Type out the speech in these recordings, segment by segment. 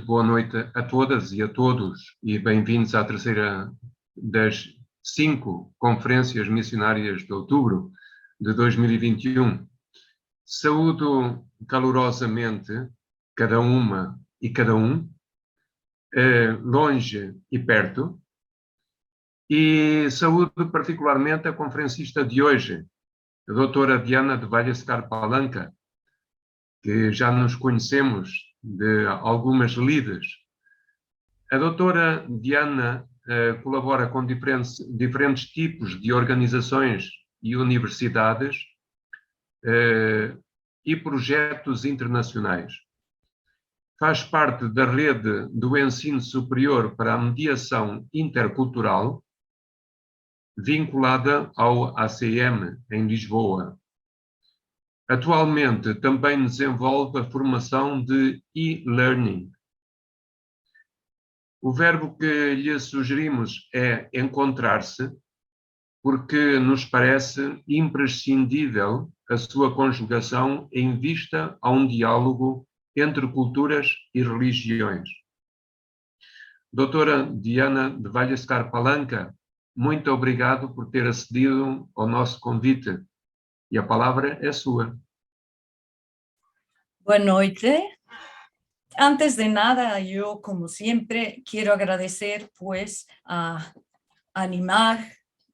Muito boa noite a todas e a todos e bem-vindos à terceira das 5 conferências missionárias de outubro de 2021. Saúdo calorosamente cada uma e cada um, longe e perto, e saúdo particularmente a conferencista de hoje, a doutora Diana de Vallescar Palanca, que já nos conhecemos de algumas lides. A doutora Diana colabora com diferentes tipos de organizações e universidades e projetos internacionais. Faz parte da rede do ensino superior para a mediação intercultural, vinculada ao ACM, em Lisboa. Atualmente também desenvolve a formação de e-learning. O verbo que lhe sugerimos é encontrar-se, porque nos parece imprescindível a sua conjugação em vista a um diálogo entre culturas e religiões. Doutora Diana de Vallescar Palanca, muito obrigado por ter acedido ao nosso convite. E a palavra é sua. Boa noite. Antes de nada, yo, como siempre, quiero agradecer, pues, a animar,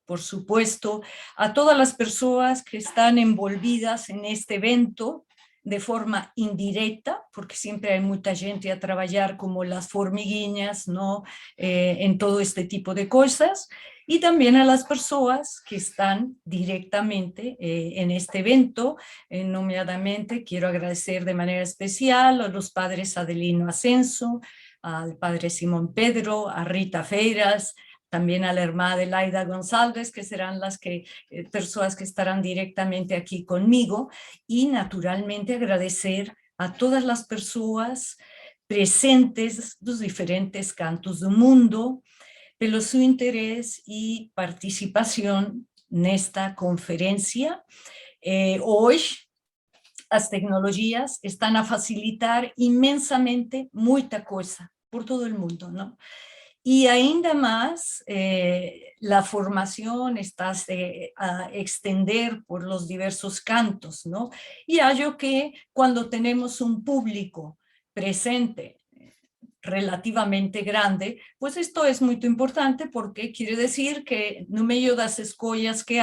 por supuesto, a todas las personas que están envolvidas en este evento de forma indirecta, porque siempre hay mucha gente a trabajar como las formiguiñas, ¿no? En todo este tipo de cosas, y también a las personas que están directamente en este evento. Nomeadamente quiero agradecer de manera especial a los padres Adelino Ascenso, al padre Simón Pedro, a Rita Feiras, también a la hermana Adelaida González, que serán las personas que estarán directamente aquí conmigo, y naturalmente agradecer a todas las personas presentes dos diferentes cantos do mundo pelo seu interés e participação nesta conferência. Hoje, as tecnologias estão a facilitar imensamente muita coisa por todo o mundo, não? Y ainda más, la formación está a extender por los diversos cantos, ¿no? Y hallo que cuando tenemos un público presente relativamente grande, pues esto es muy importante porque quiere decir que no medio das escollas que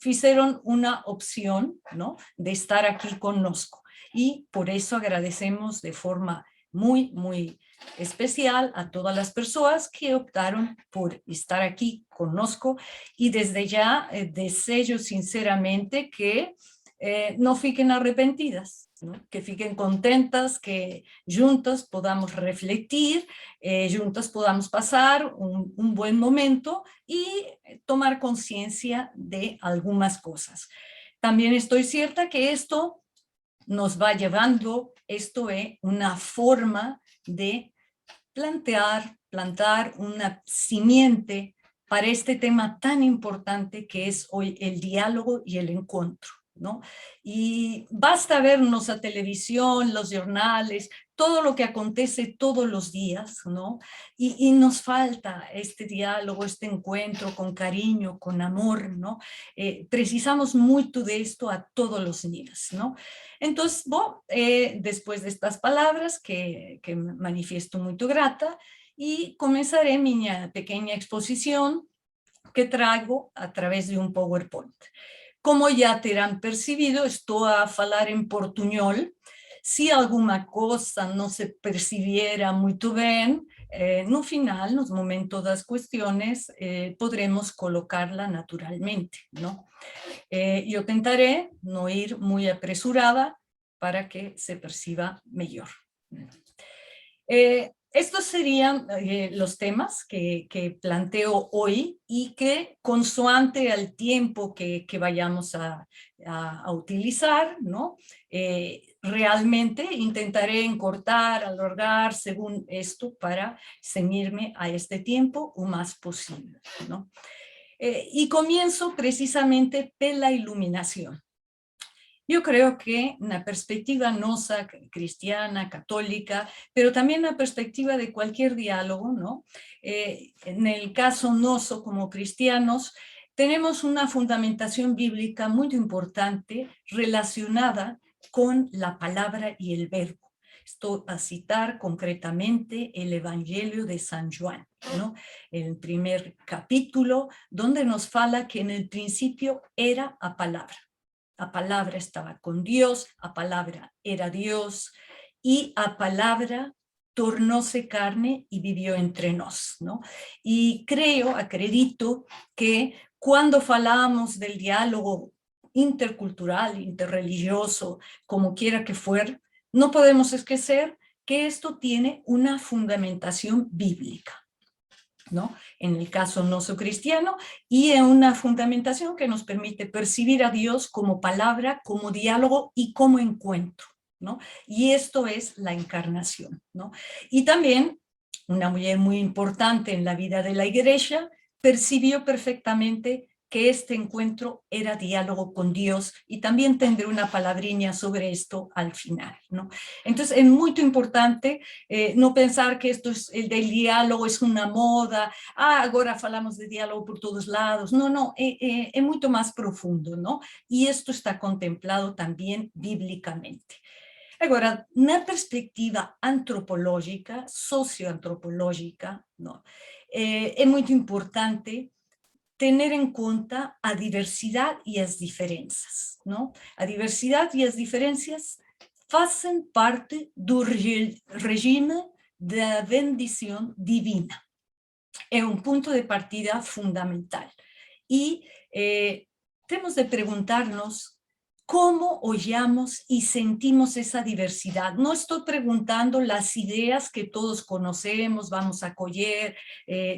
hicieron una opción, ¿no? De estar aquí connosco. Y por eso agradecemos de forma muy, muy especial a todas las personas que optaron por estar aquí connosco, y desde ya deseo sinceramente que no fiquen arrepentidas, ¿no? Que fiquen contentas, que juntas podamos refletir, juntas podamos pasar un buen momento y tomar conciencia de algunas cosas. También estoy cierta que esto nos va llevando, esto es una forma de plantar una simiente para este tema tan importante que es hoy el diálogo y el encuentro, ¿no? Y basta vernos a televisión, los jornales, todo lo que acontece todos los días, ¿no? Y nos falta este diálogo, este encuentro con cariño, con amor, ¿no? Precisamos mucho de esto a todos los niveles, ¿no? Entonces, bueno, después de estas palabras que manifiesto muy grata, y comenzaré mi pequeña exposición que traigo a través de un PowerPoint. Como ya terán percibido, estoy a falar en portuñol. Si alguna cosa no se percibiera muy bien, no final, nos momentos das cuestiones, podremos colocarla naturalmente, ¿no? Yo tentaré no ir muy apresurada para que se perciba mejor. Estos serían los temas que planteo hoy y que consoante al tiempo que vayamos a utilizar, ¿no? Realmente intentaré encortar, alargar según esto para ceñirme a este tiempo lo más posible, ¿no? Y comienzo precisamente por la iluminación. Yo creo que una perspectiva nosa, cristiana, católica, pero también una perspectiva de cualquier diálogo, ¿no? En el caso noso como cristianos, tenemos una fundamentación bíblica muy importante relacionada con la palabra y el verbo. Estoy a citar concretamente el Evangelio de San Juan, ¿no? El primer capítulo, donde nos fala que en el principio era a palabra. La palabra estaba con Dios, la palabra era Dios, y la palabra tornóse carne y vivió entre nos, ¿no? Y acredito que cuando falamos del diálogo intercultural, interreligioso, como quiera que fuera, no podemos esquecer que esto tiene una fundamentación bíblica, ¿no? En el caso noso cristiano, y en una fundamentación que nos permite percibir a Dios como palabra, como diálogo y como encuentro, ¿no? Y esto es la encarnación, ¿no? Y también una mujer muy importante en la vida de la iglesia percibió perfectamente que este encuentro era diálogo con Dios, y también tendré una palabriña sobre esto al final, ¿no? Entonces es muy importante no pensar que esto es, el del diálogo es una moda, agora falamos de diálogo por todos lados, no, es mucho más profundo, ¿no? Y esto está contemplado también bíblicamente. Agora, na perspectiva antropológica, socioantropológica, ¿no? Es muy importante tener en cuenta a diversidad y as diferencias, ¿no? A diversidad y as diferencias fazem parte do regime da bendición divina. Es un punto de partida fundamental. Y tenemos de preguntarnos cómo oyamos y sentimos esa diversidad. No estoy preguntando las ideas que todos conocemos, vamos a acoger,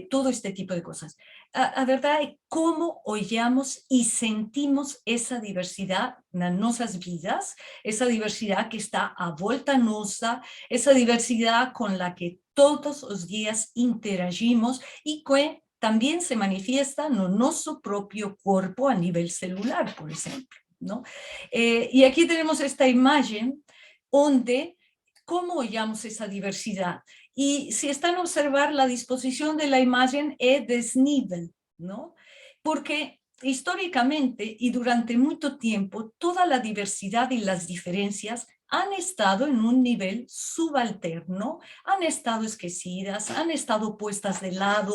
todo este tipo de cosas. La verdad es cómo oyamos y sentimos esa diversidad en nuestras vidas, esa diversidad que está a volta nosa, esa diversidad con la que todos los días interagimos y que también se manifiesta en nuestro propio cuerpo a nivel celular, por ejemplo, ¿no? Y aquí tenemos esta imagen donde cómo oyamos esa diversidad. Y si están a observar, la disposición de la imagen es desnivel, ¿no? Porque históricamente y durante mucho tiempo, toda la diversidad y las diferencias han estado en un nivel subalterno, han estado esquecidas, han estado puestas de lado,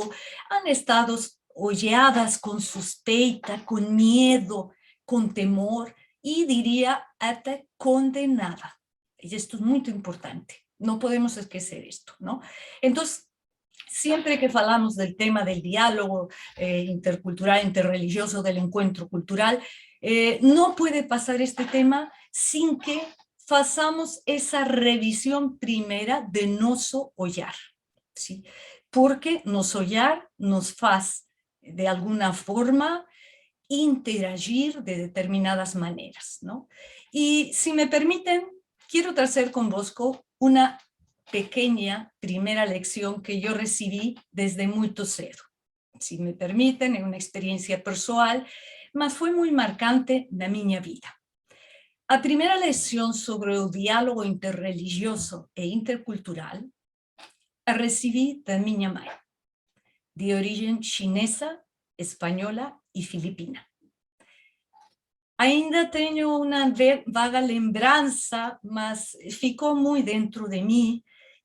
han estado holladas con sospecha, con miedo, con temor, y diría hasta condenada. Y esto es muy importante, no podemos esquecer esto, ¿no? Entonces, siempre que falamos del tema del diálogo intercultural, interreligioso, del encuentro cultural, no puede pasar este tema sin que façamos esa revisión primera de noso ollar, ¿sí? Porque nos ollar nos faz, de alguna forma, interagir de determinadas maneras, ¿no? Y si me permiten, quiero traer con vosco una pequeña primera lección que yo recibí desde muy cedo. Si me permiten, es una experiencia personal, mas fue muy marcante en mi vida. A primera lección sobre el diálogo interreligioso e intercultural a recibí de mi mãe, de origen chinesa, española y filipina. Ainda tenho uma vaga lembrança, mas ficou muito dentro de mim,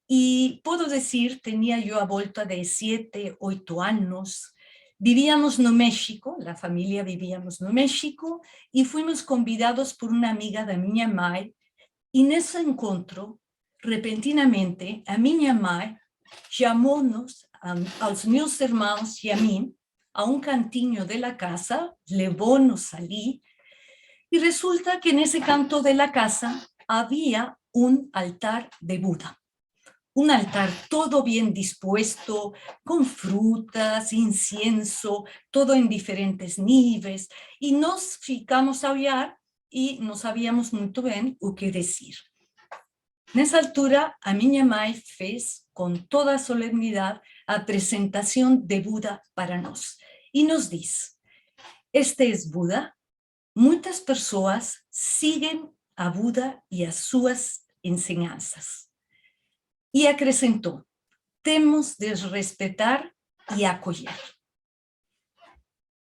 e posso dizer, tinha eu a volta de 7, 8 anos, vivíamos no México, a família vivíamos no México, e fomos convidados por uma amiga da minha mãe, e nesse encontro, repentinamente, a minha mãe chamou-nos, aos meus irmãos e a mim, a um cantinho da casa, levou-nos ali, y resulta que en ese canto de la casa había un altar de Buda. Un altar todo bien dispuesto, con frutas, incienso, todo en diferentes niveles, y nos ficamos a olhar y no sabíamos muy bien o que decir. Nessa altura, a minha mãe fez, con toda solemnidad, a presentación de Buda para nós. Y nos dice, este es Buda, muitas pessoas siguen a Buda e as suas enseñanças. E acrescentou, temos de respeitar e acolher.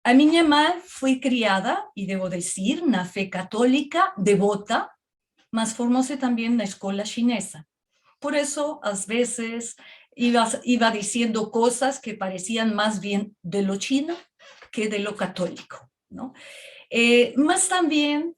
A minha mãe foi criada, e devo dizer, na fé católica, devota, mas formou-se também na escola chinesa. Por eso, às vezes, iba diciendo cosas que parecían más bien de lo chino que de lo católico, ¿no? Mas también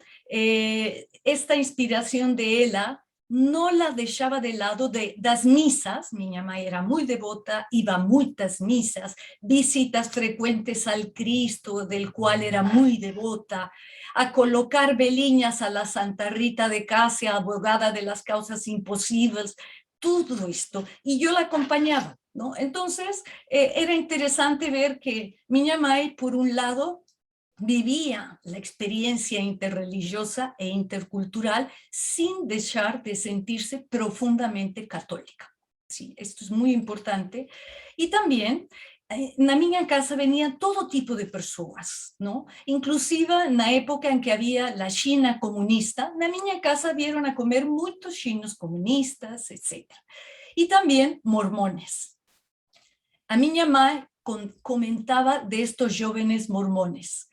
esta inspiración de ella no la dejaba de lado das misas. Mi mamá era muy devota, iba a muchas misas, visitas frecuentes al Cristo, del cual era muy devota, a colocar veliñas a la Santa Rita de Casia, abogada de las causas imposibles, todo esto, y yo la acompañaba, ¿no? Entonces, era interesante ver que mi mamá, por un lado, vivía la experiencia interreligiosa e intercultural sin dejar de sentirse profundamente católica. Sí, esto es muy importante. Y también, na minha casa venían todo tipo de personas, ¿no? Inclusive en la época en que había la China comunista, na minha casa vieron a comer muchos chinos comunistas, etc. Y también mormones. A minha mãe comentaba de estos jóvenes mormones.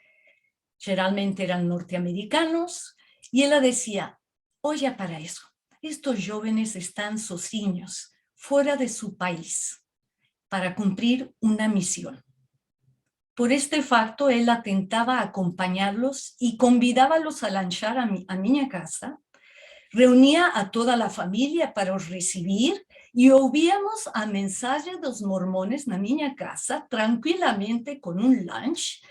Generalmente eran norteamericanos, y ella decía, oye para eso, estos jóvenes están sozinhos, fuera de su país, para cumplir una misión. Por este facto, él atentaba a acompañarlos y convidábalos a lanchar a mi casa, reunía a toda la familia para os recibir y oíamos a mensajes de los mormones na minha casa tranquilamente con un lunch.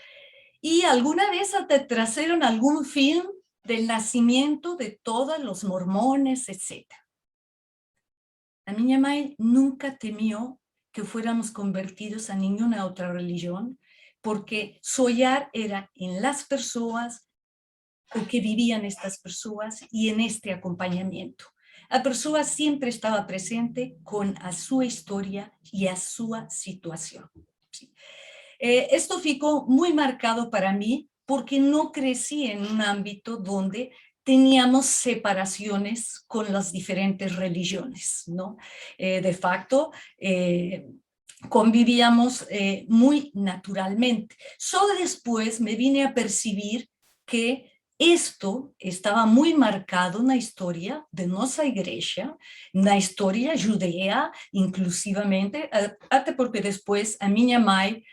Y alguna vez te trajeron algún film del nacimiento de todos los mormones, etc. A minha mãe nunca temió que fuéramos convertidos a ninguna otra religión, porque su hogar era en las personas o que vivían estas personas y en este acompañamiento. La persona siempre estaba presente con a su historia y a su situación. ¿Sí? Esto ficó muy marcado para mí porque no crecí en un ámbito donde teníamos separaciones con las diferentes religiones, ¿no? De facto, convivíamos muy naturalmente. Solo después me vine a percibir que esto estaba muy marcado en la historia de nuestra iglesia, en la historia judea, inclusivamente, hasta porque después a minha mãe,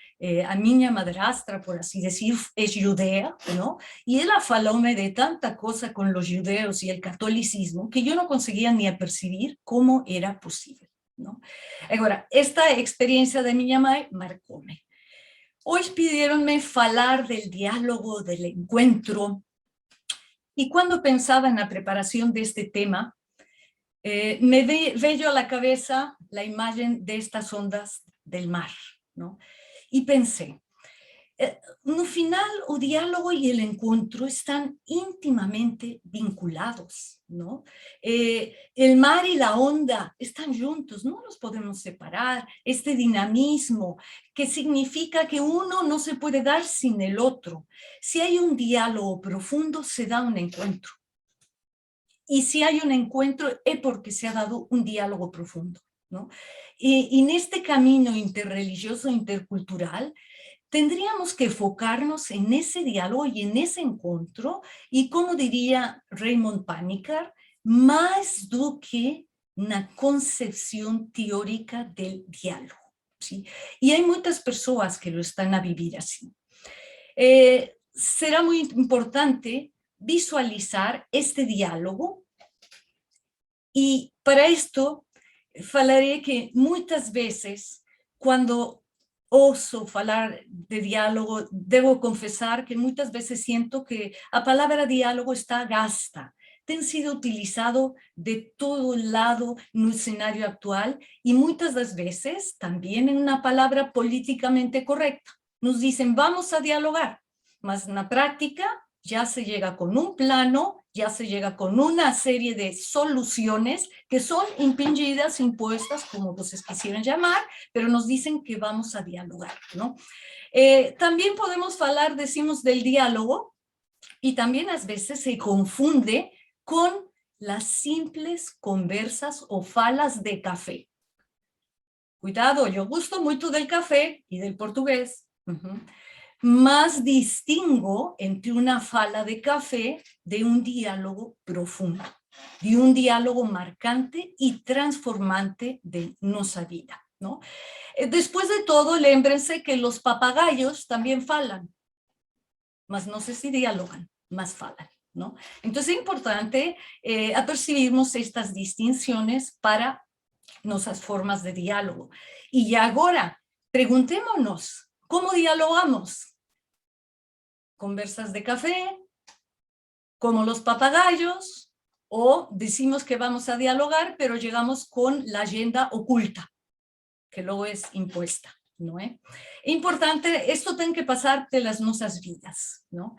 a minha madrastra, por así decir, es judea, ¿no? Y ella falóme de tanta cosa con los judeos y el catolicismo que yo no conseguía ni percibir cómo era posible, ¿no? Ahora, esta experiencia de minha mãe marcóme. Hoy pidieronme falar del diálogo, del encuentro, y cuando pensaba en la preparación de este tema, me veio a la cabeza la imagen de estas ondas del mar, ¿no? Y pensé, no final, o diálogo y el encuentro están íntimamente vinculados, ¿no? El mar y la onda están juntos, no los podemos separar. Este dinamismo que significa que uno no se puede dar sin el otro. Si hay un diálogo profundo, se da un encuentro. Y si hay un encuentro, es porque se ha dado un diálogo profundo, ¿no? Y en este camino interreligioso, intercultural, tendríamos que enfocarnos en ese diálogo y en ese encuentro, y como diría Raymond Panikkar, más do que una concepción teórica del diálogo, ¿sí? Y hay muchas personas que lo están a vivir así. Será muy importante visualizar este diálogo, y para esto falaré que muchas veces cuando oso falar de diálogo, debo confesar que muchas veces siento que la palabra diálogo está gasta, ha sido utilizado de todo lado en el escenario actual, y muchas de las veces también en una palabra políticamente correcta. Nos dicen vamos a dialogar, mas en la práctica ya se llega con un plano, ya se llega con una serie de soluciones que son impingidas, impuestas, como ustedes quisieran llamar, pero nos dicen que vamos a dialogar, ¿no? También podemos hablar, decimos, del diálogo, y también a veces se confunde con las simples conversas o falas de café. Cuidado, yo gusto mucho del café y del portugués. Más distingo entre una fala de café de un diálogo profundo, de un diálogo marcante y transformante de nuestra vida, ¿no? Después de todo, lémbrense que los papagayos también falan, mas no sé si dialogan, más falan, ¿no? Entonces es importante apercibirnos estas distinciones para nuestras formas de diálogo. Y ahora, preguntémonos, ¿cómo dialogamos? ¿Conversas de café? ¿Como los papagayos? ¿O decimos que vamos a dialogar, pero llegamos con la agenda oculta, que luego es impuesta, ¿no? Importante, esto tiene que pasar de las nuestras vidas, ¿no?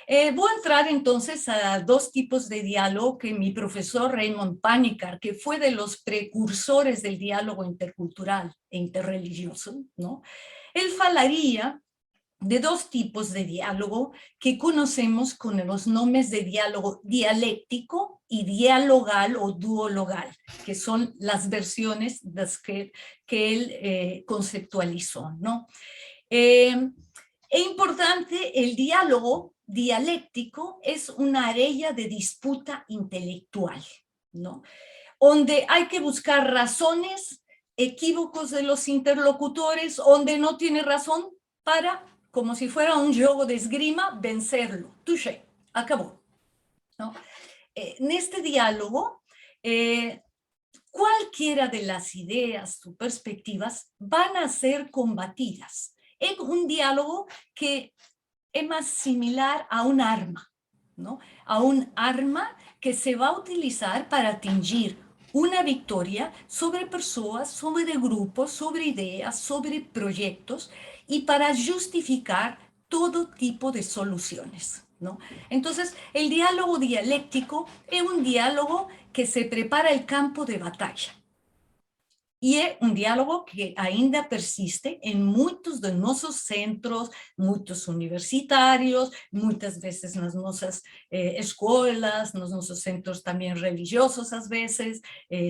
Voy a entrar entonces a dos tipos de diálogo que mi profesor Raymond Panikkar, que fue de los precursores del diálogo intercultural e interreligioso, ¿no? Él falaría de dos tipos de diálogo que conocemos con los nombres de diálogo dialéctico y dialogal o duologal, que son las versiones que él conceptualizó, ¿no? Es importante, el diálogo dialéctico es una área de disputa intelectual, ¿no? Donde hay que buscar razones, equívocos de los interlocutores, donde no tiene razón, para, como si fuera un juego de esgrima, vencerlo. Touché, acabó, ¿no? En este diálogo, cualquiera de las ideas o perspectivas van a ser combatidas. Es un diálogo que es más similar a un arma, ¿no? A un arma que se va a utilizar para atingir una victoria sobre personas, sobre grupos, sobre ideas, sobre proyectos y para justificar todo tipo de soluciones, ¿no? Entonces, el diálogo dialéctico es un diálogo que se prepara el campo de batalla. E é um diálogo que ainda persiste em muitos dos nossos centros, muitos universitários, muitas vezes nas nossas escolas, nos nossos centros também religiosos, às vezes,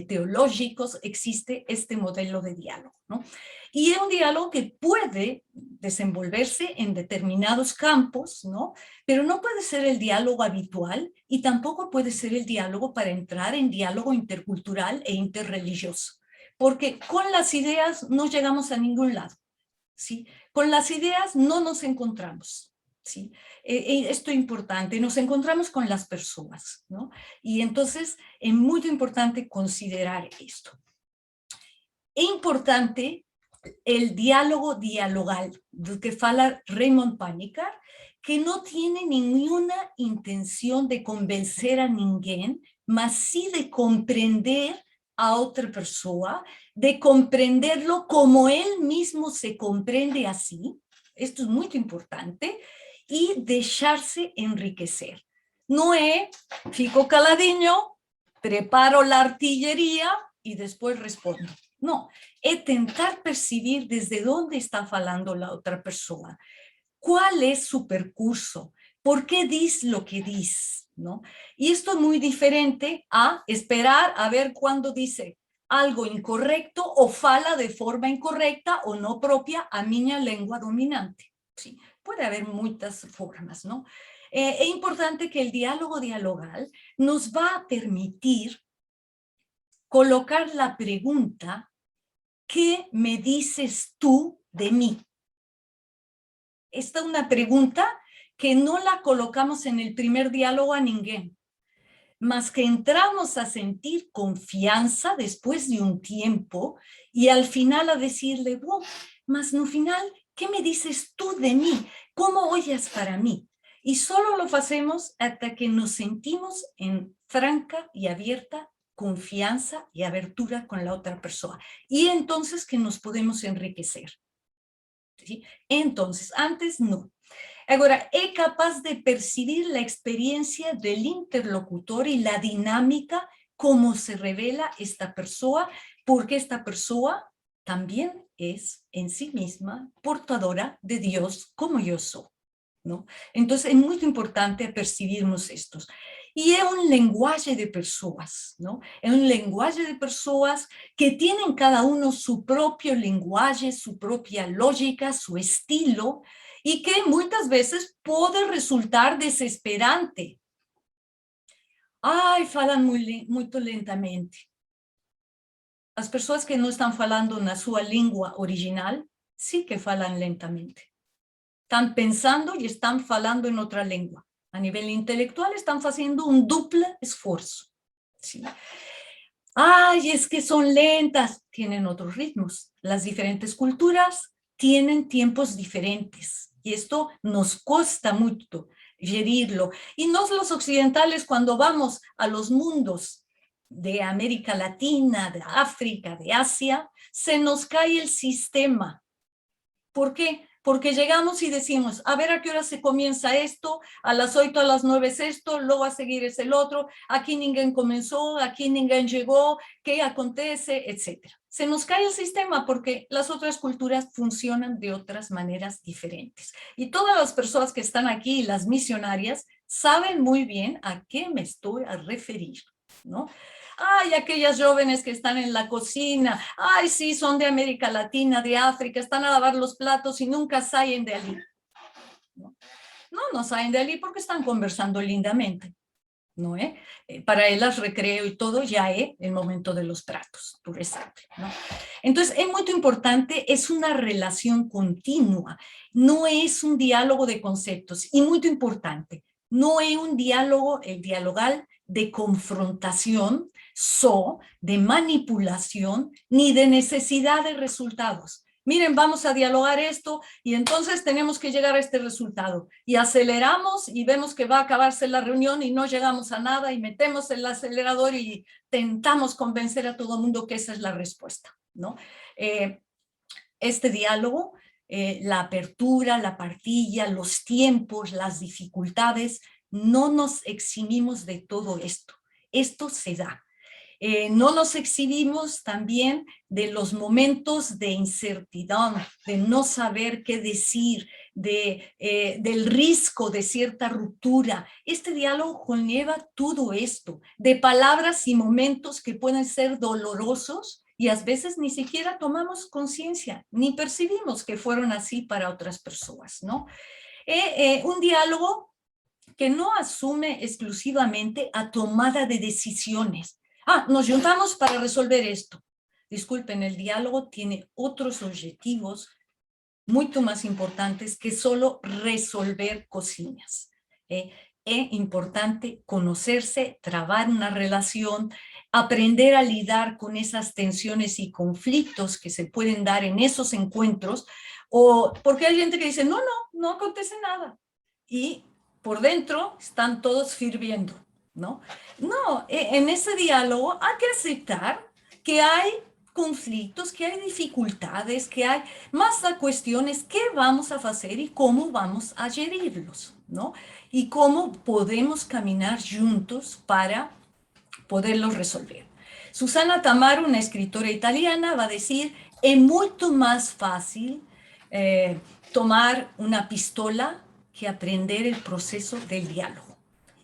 teológicos, existe este modelo de diálogo, ¿no? Y es un diálogo que puede desenvolverse en determinados campos, ¿no? Pero no puede ser el diálogo habitual y tampoco puede ser el diálogo para entrar en diálogo intercultural e interreligioso. Porque con las ideas no llegamos a ningún lado, ¿sí? Con las ideas no nos encontramos, ¿sí? Esto es importante, nos encontramos con las personas, ¿no? Y entonces es muy importante considerar esto. Es importante el diálogo dialogal, del que fala Raymond Panikkar, que no tiene ninguna intención de convencer a ninguém, mas sí de comprender a otra persona, de comprenderlo como él mismo se comprende así, esto es muy importante, y dejarse enriquecer. No es, fico caladinho, preparo la artillería y después respondo. No, es tentar percibir desde dónde está falando la otra persona, cuál es su percurso, por qué dice lo que dice, ¿no? Y esto es muy diferente a esperar a ver cuándo dice algo incorrecto o fala de forma incorrecta o no propia a mi lengua dominante. Sí, puede haber muchas formas, ¿no? Es importante que el diálogo dialogal nos va a permitir colocar la pregunta: ¿qué me dices tú de mí? Esta es una pregunta que no la colocamos en el primer diálogo a ninguém, mas que entramos a sentir confianza después de un tiempo y al final a decirle, wow, mas no final, ¿qué me dices tú de mí? ¿Cómo oyes para mí? Y solo lo hacemos hasta que nos sentimos en franca y abierta confianza y abertura con la otra persona. Y entonces que nos podemos enriquecer. ¿Sí? Entonces, antes no. Ahora, es capaz de percibir la experiencia del interlocutor y la dinámica, cómo se revela esta persona, porque esta persona también es en sí misma portadora de Dios como yo soy. ¿no? Entonces es muy importante percibirnos estos. Y es un lenguaje de personas, ¿no? Es un lenguaje de personas que tienen cada uno su propio lenguaje, su propia lógica, su estilo, y que muchas veces puede resultar desesperante. Ai, falam muito lentamente. As pessoas que não estão falando na sua língua original, sí que falam lentamente. Están pensando y están falando en otra lengua. A nivel intelectual están haciendo un doble esfuerzo. ¿Sí? Ay, es que son lentas. Tienen otros ritmos. Las diferentes culturas tienen tiempos diferentes. Y esto nos cuesta mucho gerirlo. Y los occidentales, cuando vamos a los mundos de América Latina, de África, de Asia, se nos cae el sistema. ¿Por qué? Porque llegamos y decimos, a ver a qué hora se comienza esto, a las 8, a las 9 es esto, luego a seguir es el otro, aquí ninguém comenzó, aquí ninguém llegó, ¿qué acontece? Etcétera. Se nos cae el sistema porque las otras culturas funcionan de otras maneras diferentes. Y todas las personas que están aquí, las misionarias, saben muy bien a qué me estoy a referir, ¿no? Ay, aquellas jóvenes que están en la cocina, ay, sí, son de América Latina, de África, están a lavar los platos y nunca salen de allí. No salen de allí porque están conversando lindamente, ¿no? Para ellas recreo y todo ya es el momento de los pratos, tú sabes, ¿no? Entonces, es muy importante, es una relación continua, no es un diálogo de conceptos, y muy importante, no es un diálogo, el dialogal de confrontación, de manipulación, ni de necesidad de resultados. Miren, vamos a dialogar esto y entonces tenemos que llegar a este resultado. Y aceleramos y vemos que va a acabarse la reunión y no llegamos a nada y metemos el acelerador y tentamos convencer a todo el mundo que esa es la respuesta, ¿no? Este diálogo, la apertura, la partilla, los tiempos, las dificultades, no nos eximimos de todo esto. Esto se da. No nos exhibimos también de los momentos de incertidumbre, de no saber qué decir, del riesgo de cierta ruptura. Este diálogo conlleva todo esto, de palabras y momentos que pueden ser dolorosos y a veces ni siquiera tomamos conciencia, ni percibimos que fueron así para otras personas, ¿no? Un diálogo que no asume exclusivamente a tomada de decisiones. Nos juntamos para resolver esto. Disculpen, el diálogo tiene otros objetivos mucho más importantes que solo resolver cosillas. Es importante conocerse, trabar una relación, aprender a lidiar con esas tensiones y conflictos que se pueden dar en esos encuentros, o porque hay gente que dice, no acontece nada. Y por dentro están todos hirviendo, ¿no? No, en ese diálogo hay que aceptar que hay conflictos, que hay dificultades, que hay más cuestiones, qué vamos a hacer y cómo vamos a gerirlos, ¿no? Y cómo podemos caminar juntos para poderlos resolver. Susana Tamaro, una escritora italiana, va a decir, es mucho más fácil tomar una pistola que aprender el proceso del diálogo.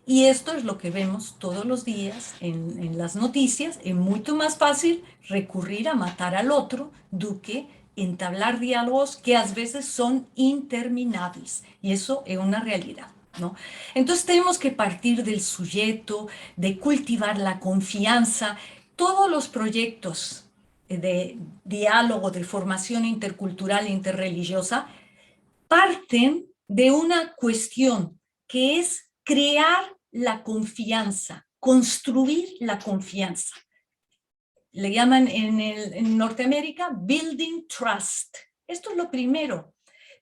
Y esto es lo que vemos todos los días en las noticias. Es mucho más fácil recurrir a matar al otro do que entablar diálogos que a veces son interminables. Y eso es una realidad, ¿no? Entonces tenemos que partir del sujeto, de cultivar la confianza. Todos los proyectos de diálogo, de formación intercultural e interreligiosa, parten de una cuestión que es crear la confianza, construir la confianza. Le llaman en Norteamérica building trust. Esto es lo primero.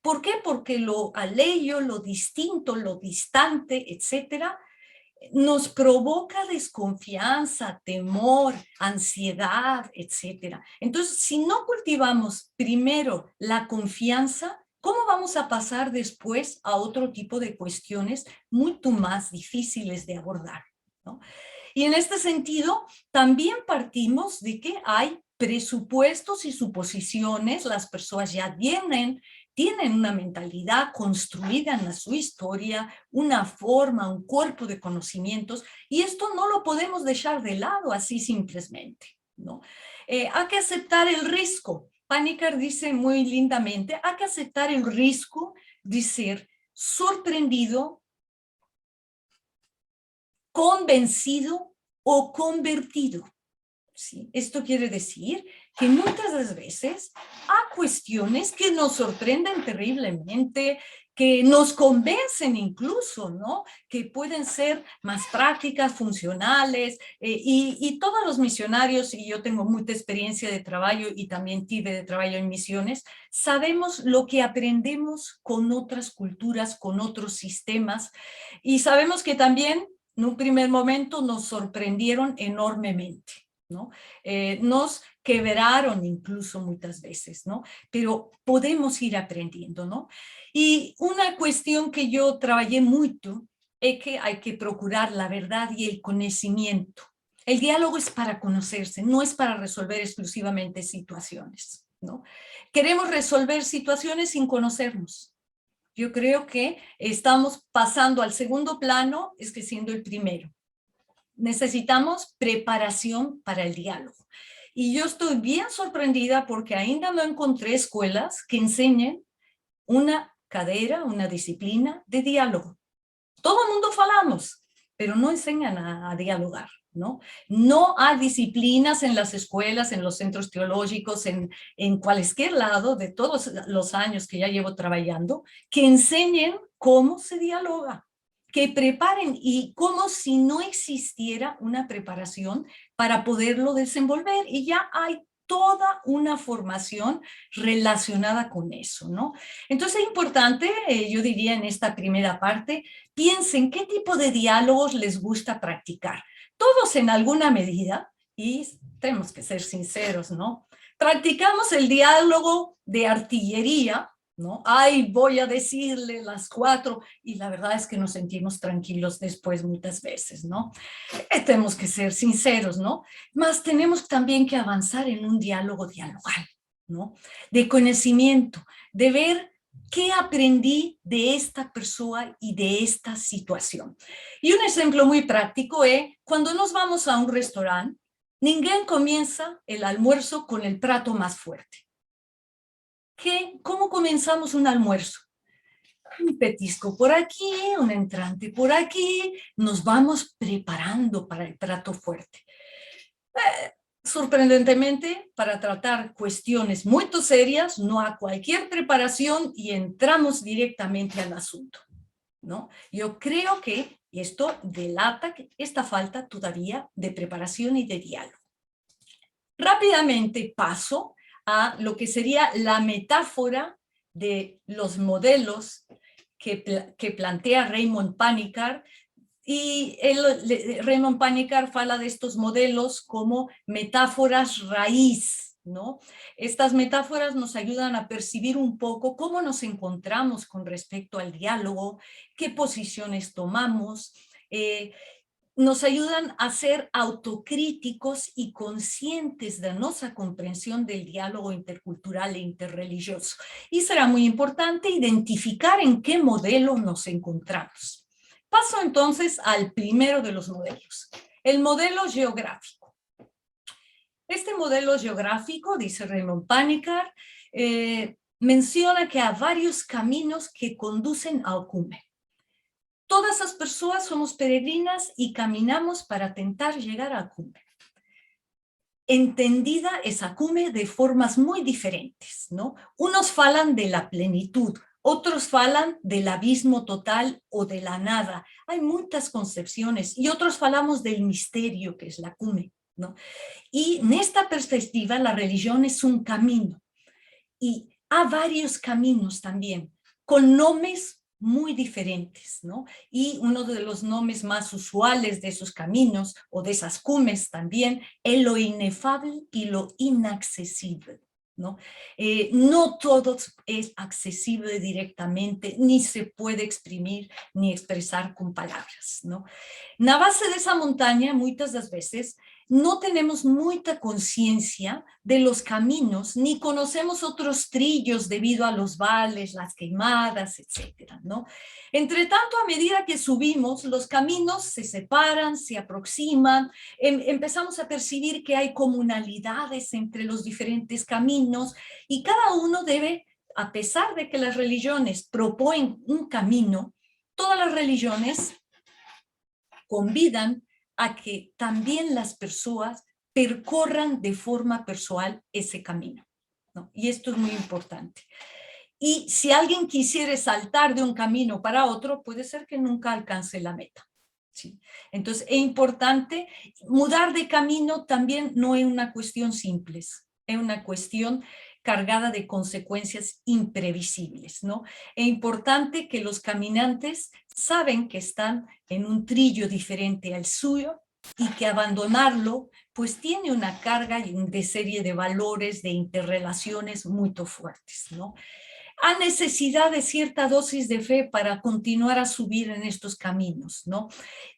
¿Por qué? Porque lo alheio, lo distinto, lo distante, etcétera, nos provoca desconfianza, temor, ansiedad, etcétera. Entonces, si no cultivamos primero la confianza, ¿cómo vamos a pasar después a otro tipo de cuestiones mucho más difíciles de abordar, ¿no? Y en este sentido, también partimos de que hay presupuestos y suposiciones, las personas ya vienen tienen una mentalidad construida en su historia, una forma, un cuerpo de conocimientos, y esto no lo podemos dejar de lado así simplemente, ¿no? Hay que aceptar el riesgo. Panikkar dice muy lindamente, hay que aceptar el riesgo de ser sorprendido, convencido o convertido. ¿Sí? Esto quiere decir que muchas veces hay cuestiones que nos sorprenden terriblemente, que nos convencen incluso, ¿no? Que pueden ser más prácticas, funcionales, y todos los misionarios, y yo tengo mucha experiencia de trabajo y también tuve de trabajo en misiones, sabemos lo que aprendemos con otras culturas, con otros sistemas, y sabemos que también en un primer momento nos sorprendieron enormemente, ¿no? Nos quebraron incluso muchas veces, ¿no? Pero podemos ir aprendiendo, ¿no? Y una cuestión que yo trabajé mucho es que hay que procurar la verdad y el conocimiento. El diálogo es para conocerse, no es para resolver exclusivamente situaciones, ¿no? Queremos resolver situaciones sin conocernos. Yo creo que estamos pasando al segundo plano, es que siendo el primero. Necesitamos preparación para el diálogo. Y yo estoy bien sorprendida porque ainda no encontré escuelas que enseñen una cadera, una disciplina de diálogo. Todo el mundo falamos, pero no enseñan a dialogar, ¿no? No hay disciplinas en las escuelas, en los centros teológicos, en cualquier lado de todos los años que ya llevo trabajando, que enseñen cómo se dialoga, que preparen, y como si no existiera una preparación para poderlo desenvolver, y ya hay toda una formación relacionada con eso, ¿no? Entonces es importante, yo diría en esta primera parte, piensen qué tipo de diálogos les gusta practicar. Todos en alguna medida, y tenemos que ser sinceros, ¿no? Practicamos el diálogo de artillería, ¿no? Ay, voy a decirle las 4, y la verdad es que nos sentimos tranquilos después muchas veces, ¿no? Tenemos que ser sinceros, ¿no? Más tenemos también que avanzar en un diálogo dialogal, ¿no? De conocimiento, de ver qué aprendí de esta persona y de esta situación. Y un ejemplo muy práctico es cuando nos vamos a un restaurante, ninguém comienza el almuerzo con el plato más fuerte. ¿Cómo comenzamos un almuerzo? Un petisco por aquí, un entrante por aquí, nos vamos preparando para el plato fuerte. Sorprendentemente, para tratar cuestiones muy serias, no hay cualquier preparación y entramos directamente al asunto, ¿no? Yo creo que esto delata esta falta todavía de preparación y de diálogo. Rápidamente paso a lo que sería la metáfora de los modelos que plantea Raymond Panikkar. Y Raymond Panikkar fala de estos modelos como metáforas raíz, ¿no? Estas metáforas nos ayudan a percibir un poco cómo nos encontramos con respecto al diálogo, qué posiciones tomamos, nos ayudan a ser autocríticos y conscientes de nuestra comprensión del diálogo intercultural e interreligioso. Y será muy importante identificar en qué modelo nos encontramos. Paso entonces al primero de los modelos, el modelo geográfico. Este modelo geográfico, dice Raymond Panikkar, menciona que hay varios caminos que conducen a Okume. Todas las personas somos peregrinas y caminamos para intentar llegar a Okume. Entendida es Okume de formas muy diferentes, ¿no? Unos falan de la plenitud, otros falan del abismo total o de la nada. Hay muchas concepciones, y otros falamos del misterio que es la Okume, ¿no? Y en esta perspectiva la religión es un camino, y hay varios caminos también, con nombres muy diferentes, ¿no? Y uno de los nombres más usuales de esos caminos, o de esas cumes también, es lo inefable y lo inaccesible, ¿no? No todo es accesible directamente, ni se puede exprimir ni expresar con palabras, ¿no? En la base de esa montaña, muchas de las veces, no tenemos mucha conciencia de los caminos, ni conocemos otros trillos debido a los vales, las quemadas, etcétera, ¿no? Entre tanto, a medida que subimos, los caminos se separan, se aproximan, empezamos a percibir que hay comunalidades entre los diferentes caminos y cada uno debe, a pesar de que las religiones proponen un camino, todas las religiones convidan a que también las personas percorran de forma personal ese camino, ¿no? Y esto es muy importante. Y si alguien quisiera saltar de un camino para otro, puede ser que nunca alcance la meta, ¿sí? Entonces, es importante, mudar de camino también no es una cuestión simple, es una cuestión cargada de consecuencias imprevisibles, ¿no? Es importante que los caminantes saben que están en un trillo diferente al suyo y que abandonarlo pues tiene una carga de serie de valores, de interrelaciones muy fuertes, ¿no? A necesidad de cierta dosis de fe para continuar a subir en estos caminos, ¿no?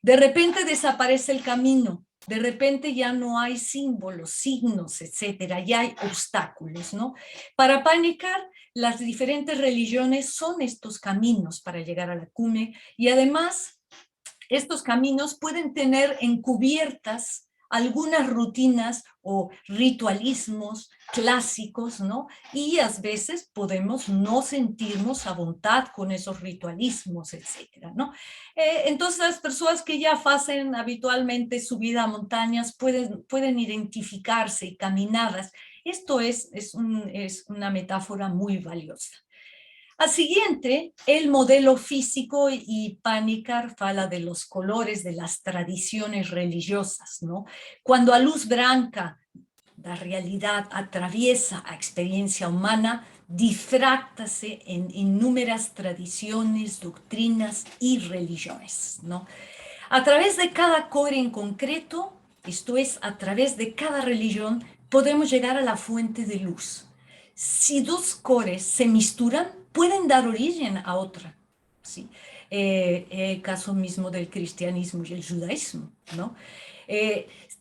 De repente desaparece el camino, de repente ya no hay símbolos, signos, etcétera, ya hay obstáculos, ¿no? Para Panikkar, las diferentes religiones son estos caminos para llegar a la cumbre y además estos caminos pueden tener encubiertas algunas rutinas o ritualismos clásicos, ¿no? Y a veces podemos no sentirnos a voluntad con esos ritualismos, etcétera, ¿no? Entonces las personas que ya hacen habitualmente subida a montañas pueden identificarse y caminadas. Esto es una metáfora muy valiosa. Al siguiente, el modelo físico y Panikkar fala de los colores de las tradiciones religiosas, ¿no? Cuando a luz blanca la realidad atraviesa a experiencia humana, difráctase en innumerables tradiciones, doctrinas y religiones, ¿no? A través de cada core en concreto, esto es, a través de cada religión, podemos llegar a la fuente de luz. Si dos cores se misturan, pueden dar origen a otra, ¿sí? El caso mismo del cristianismo y el judaísmo, ¿no?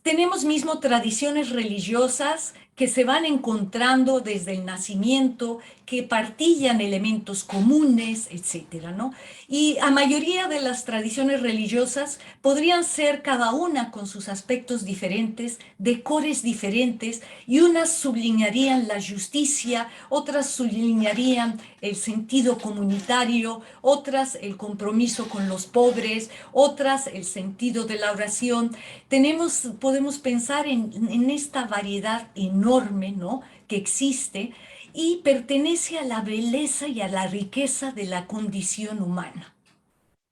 Tenemos mismo tradiciones religiosas que se van encontrando desde el nacimiento, que partillan elementos comunes, etcétera, ¿no? Y a mayoría de las tradiciones religiosas podrían ser cada una con sus aspectos diferentes, de cores diferentes, y unas sublinearían la justicia, otras sublinearían el sentido comunitario, otras el compromiso con los pobres, otras el sentido de la oración. Podemos pensar en esta variedad enorme, ¿no?, que existe y pertenece a la belleza y a la riqueza de la condición humana,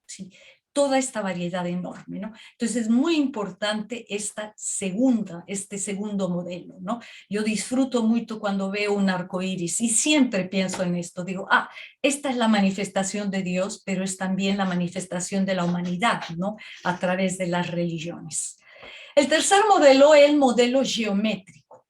¿sí? Toda esta variedad enorme, ¿no? Entonces es muy importante este segundo modelo, ¿no? Yo disfruto mucho cuando veo un arco iris y siempre pienso en esto, digo, esta es la manifestación de Dios, pero es también la manifestación de la humanidad, ¿no?, a través de las religiones. El tercer modelo es el modelo geométrico,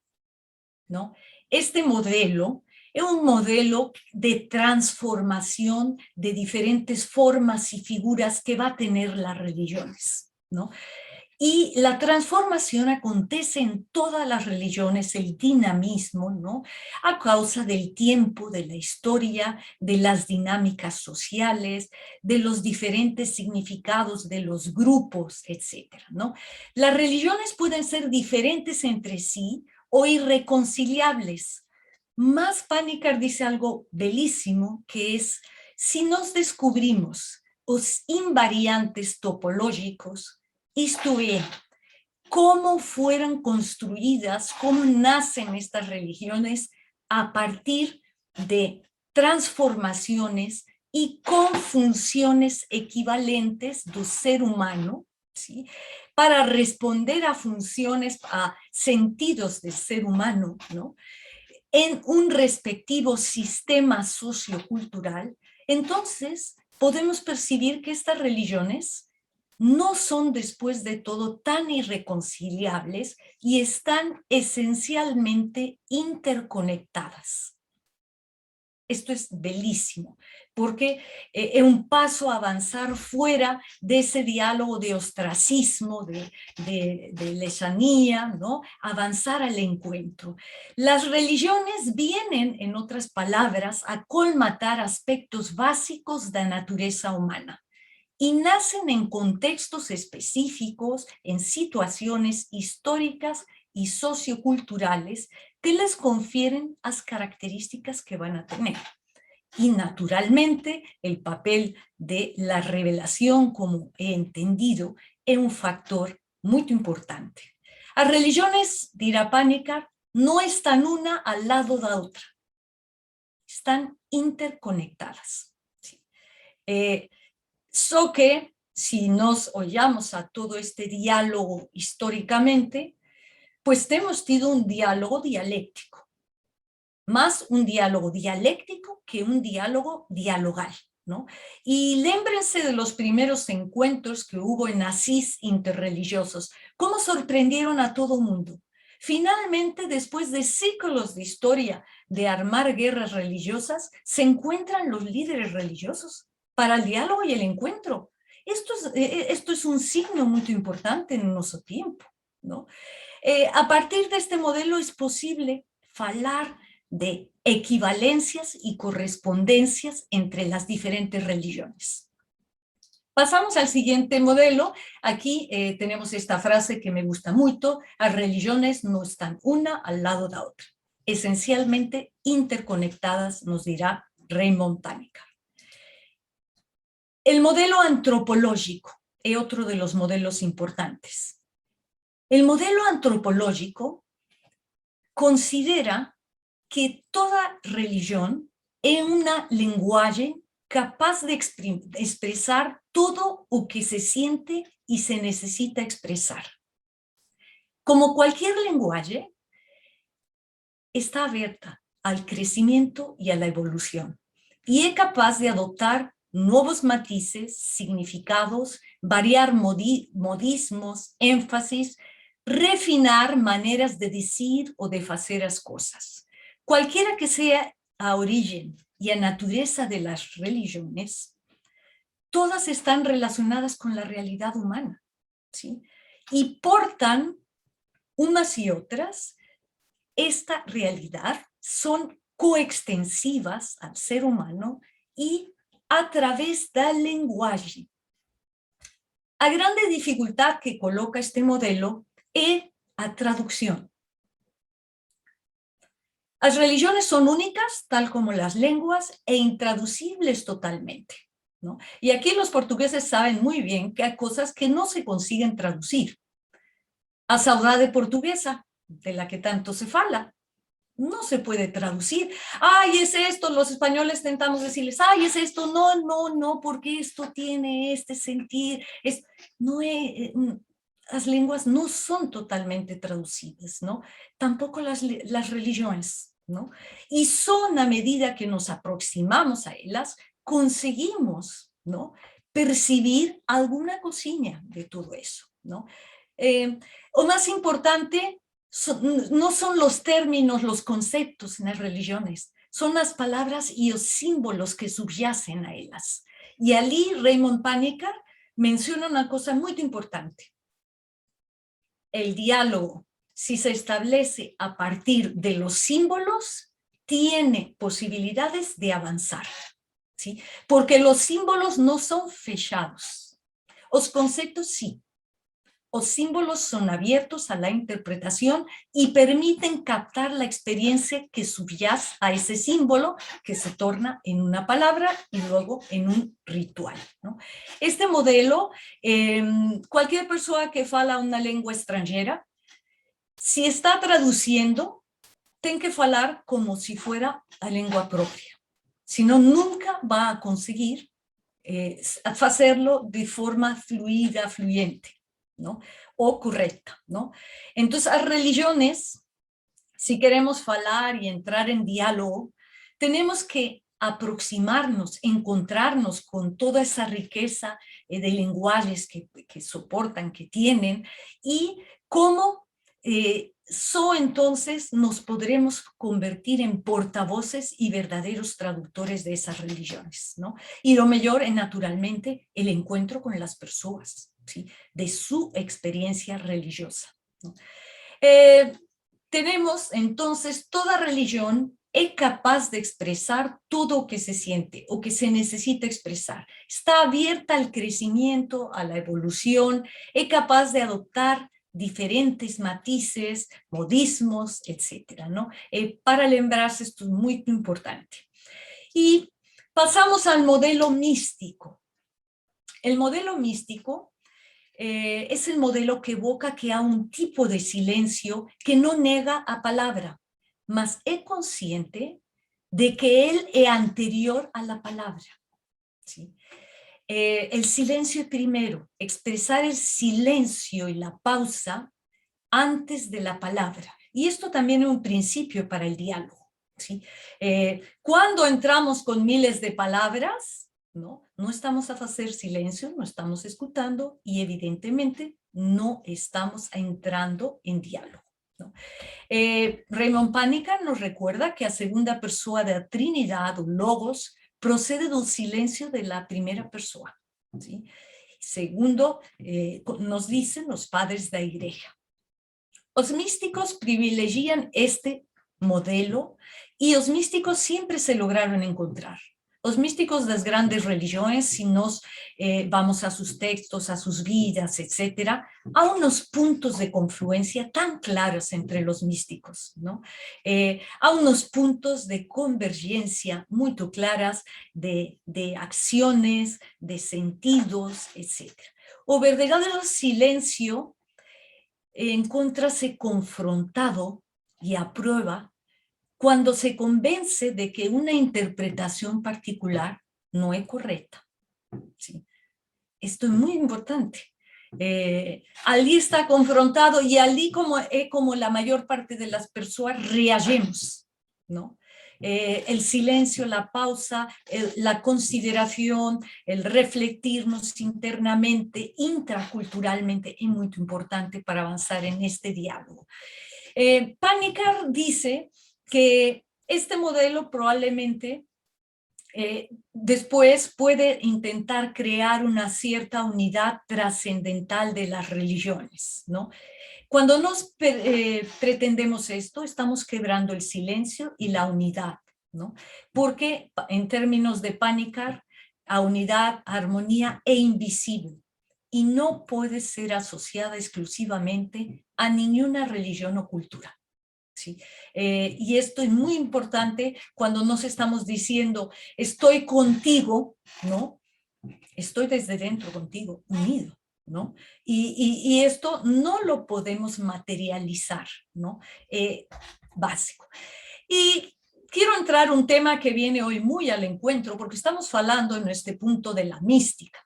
¿no? Este modelo es un modelo de transformación de diferentes formas y figuras que va a tener las religiones, ¿no? Y la transformación acontece en todas las religiones, el dinamismo, ¿no?, a causa del tiempo, de la historia, de las dinámicas sociales, de los diferentes significados de los grupos, etcétera, ¿no? Las religiones pueden ser diferentes entre sí o irreconciliables. Más Panikkar dice algo bellísimo, que es, si nos descubrimos los invariantes topológicos, esto es, cómo fueron construidas, cómo nacen estas religiones a partir de transformaciones y con funciones equivalentes del ser humano, ¿sí?, para responder a funciones, a sentidos del ser humano, ¿no?, en un respectivo sistema sociocultural. Entonces podemos percibir que estas religiones no son después de todo tan irreconciliables y están esencialmente interconectadas. Esto es bellísimo. porque es un paso a avanzar fuera de ese diálogo de ostracismo, de lejanía, ¿no? Avanzar al encuentro. Las religiones vienen, en otras palabras, a colmatar aspectos básicos de la naturaleza humana y nacen en contextos específicos, en situaciones históricas y socioculturales que les confieren las características que van a tener. Y naturalmente el papel de la revelación, como he entendido, es un factor muy importante. Las religiones, dirá Panikkar, no están una al lado de la otra, están interconectadas. ¿Sí? So que si nos oyamos a todo este diálogo históricamente, pues hemos tenido un diálogo dialéctico, más un diálogo dialéctico que un diálogo dialogal, ¿no? Y lémbrense de los primeros encuentros que hubo en Asís interreligiosos, cómo sorprendieron a todo mundo. Finalmente, después de siglos de historia de armar guerras religiosas, se encuentran los líderes religiosos para el diálogo y el encuentro. Esto es un signo muy importante en nuestro tiempo, ¿no? A partir de este modelo es posible hablar de equivalencias y correspondencias entre las diferentes religiones. Pasamos al siguiente modelo. Aquí tenemos esta frase que me gusta mucho: las religiones no están una al lado de la otra, esencialmente interconectadas, nos dirá Raymond Panikkar. El modelo antropológico es otro de los modelos importantes. El modelo antropológico considera que toda religión es un lenguaje capaz de expresar todo lo que se siente y se necesita expresar. Como cualquier lenguaje, está abierta al crecimiento y a la evolución, y es capaz de adoptar nuevos matices, significados, variar modismos, énfasis, refinar maneras de decir o de hacer las cosas. Cualquiera que sea a origen y a naturaleza de las religiones, todas están relacionadas con la realidad humana, ¿sí? Y portan unas y otras esta realidad, son coextensivas al ser humano y a través del lenguaje. La grande dificultad que coloca este modelo es la traducción. Las religiones son únicas, tal como las lenguas, e intraducibles totalmente, ¿no? Y aquí los portugueses saben muy bien que hay cosas que no se consiguen traducir. A saudade portuguesa, de la que tanto se fala, no se puede traducir. Ay, es esto, los españoles tentamos decirles, ay, es esto, no, no, no, porque esto tiene este sentir. Las lenguas no son totalmente traducibles, ¿no? Tampoco las religiones, ¿no? Y son, a medida que nos aproximamos a ellas, conseguimos, ¿no?, percibir alguna cosilla de todo eso, ¿no? O más importante, no son los términos, los conceptos en las religiones, son las palabras y los símbolos que subyacen a ellas. Y allí Raymond Panikkar menciona una cosa muy importante. El diálogo, si se establece a partir de los símbolos, tiene posibilidades de avanzar, ¿sí? Porque los símbolos no son fechados, los conceptos sí. Los símbolos son abiertos a la interpretación y permiten captar la experiencia que subyace a ese símbolo, que se torna en una palabra y luego en un ritual, ¿no? Este modelo, cualquier persona que fala una lengua extranjera, si está traduciendo, tiene que falar como si fuera la lengua propia. Si no, nunca va a conseguir hacerlo de forma fluida, fluyente, ¿no?, o correcta, ¿no? Entonces, las religiones, si queremos hablar y entrar en diálogo, tenemos que aproximarnos, encontrarnos con toda esa riqueza de lenguajes que soportan, que tienen, y cómo entonces nos podremos convertir en portavoces y verdaderos traductores de esas religiones, ¿no? Y lo mejor es naturalmente el encuentro con las personas, ¿sí? De su experiencia religiosa, ¿no? Tenemos entonces toda religión es capaz de expresar todo lo que se siente o que se necesita expresar. Está abierta al crecimiento, a la evolución, es capaz de adoptar diferentes matices, modismos, etcétera, ¿no? Para lembrarse esto es muy importante. Y pasamos al modelo místico. El modelo místico es el modelo que evoca que hay un tipo de silencio que no nega a palabra, mas es consciente de que él es anterior a la palabra, ¿sí? El silencio es primero, expresar el silencio y la pausa antes de la palabra. Y esto también es un principio para el diálogo, ¿sí? Cuando entramos con miles de palabras, no estamos a hacer silencio, no estamos escuchando y evidentemente no estamos entrando en diálogo, ¿no? Raymond Panikkar nos recuerda que a segunda persona de la Trinidad o Logos procede del silencio de la primera persona, ¿sí? Segundo, nos dicen los padres de la Iglesia. Los místicos privilegian este modelo y los místicos siempre se lograron encontrar. Los místicos de las grandes religiones, si nos vamos a sus textos, a sus vidas, etcétera, hay unos puntos de confluencia tan claros entre los místicos, ¿no? Hay unos puntos de convergencia muy claras de acciones, de sentidos, etcétera. O verdadero silencio encontrarse confrontado y a prueba cuando se convence de que una interpretación particular no es correcta, ¿sí? Esto es muy importante. Allí está confrontado y allí como la mayor parte de las personas reagimos, ¿no? El silencio, la pausa, la consideración, el reflectirnos internamente, intraculturalmente, es muy importante para avanzar en este diálogo. Panikkar dice que este modelo probablemente después puede intentar crear una cierta unidad trascendental de las religiones, ¿no? Cuando nos pretendemos esto, estamos quebrando el silencio y la unidad, ¿no? Porque en términos de Panikkar, a unidad, armonía e invisible, y no puede ser asociada exclusivamente a ninguna religión o cultura, ¿sí? Y esto es muy importante cuando nos estamos diciendo, estoy contigo, ¿no? Estoy desde dentro contigo, unido, ¿no? Y esto no lo podemos materializar, ¿no? Básico. Y quiero entrar a un tema que viene hoy muy al encuentro, porque estamos hablando en este punto de la mística.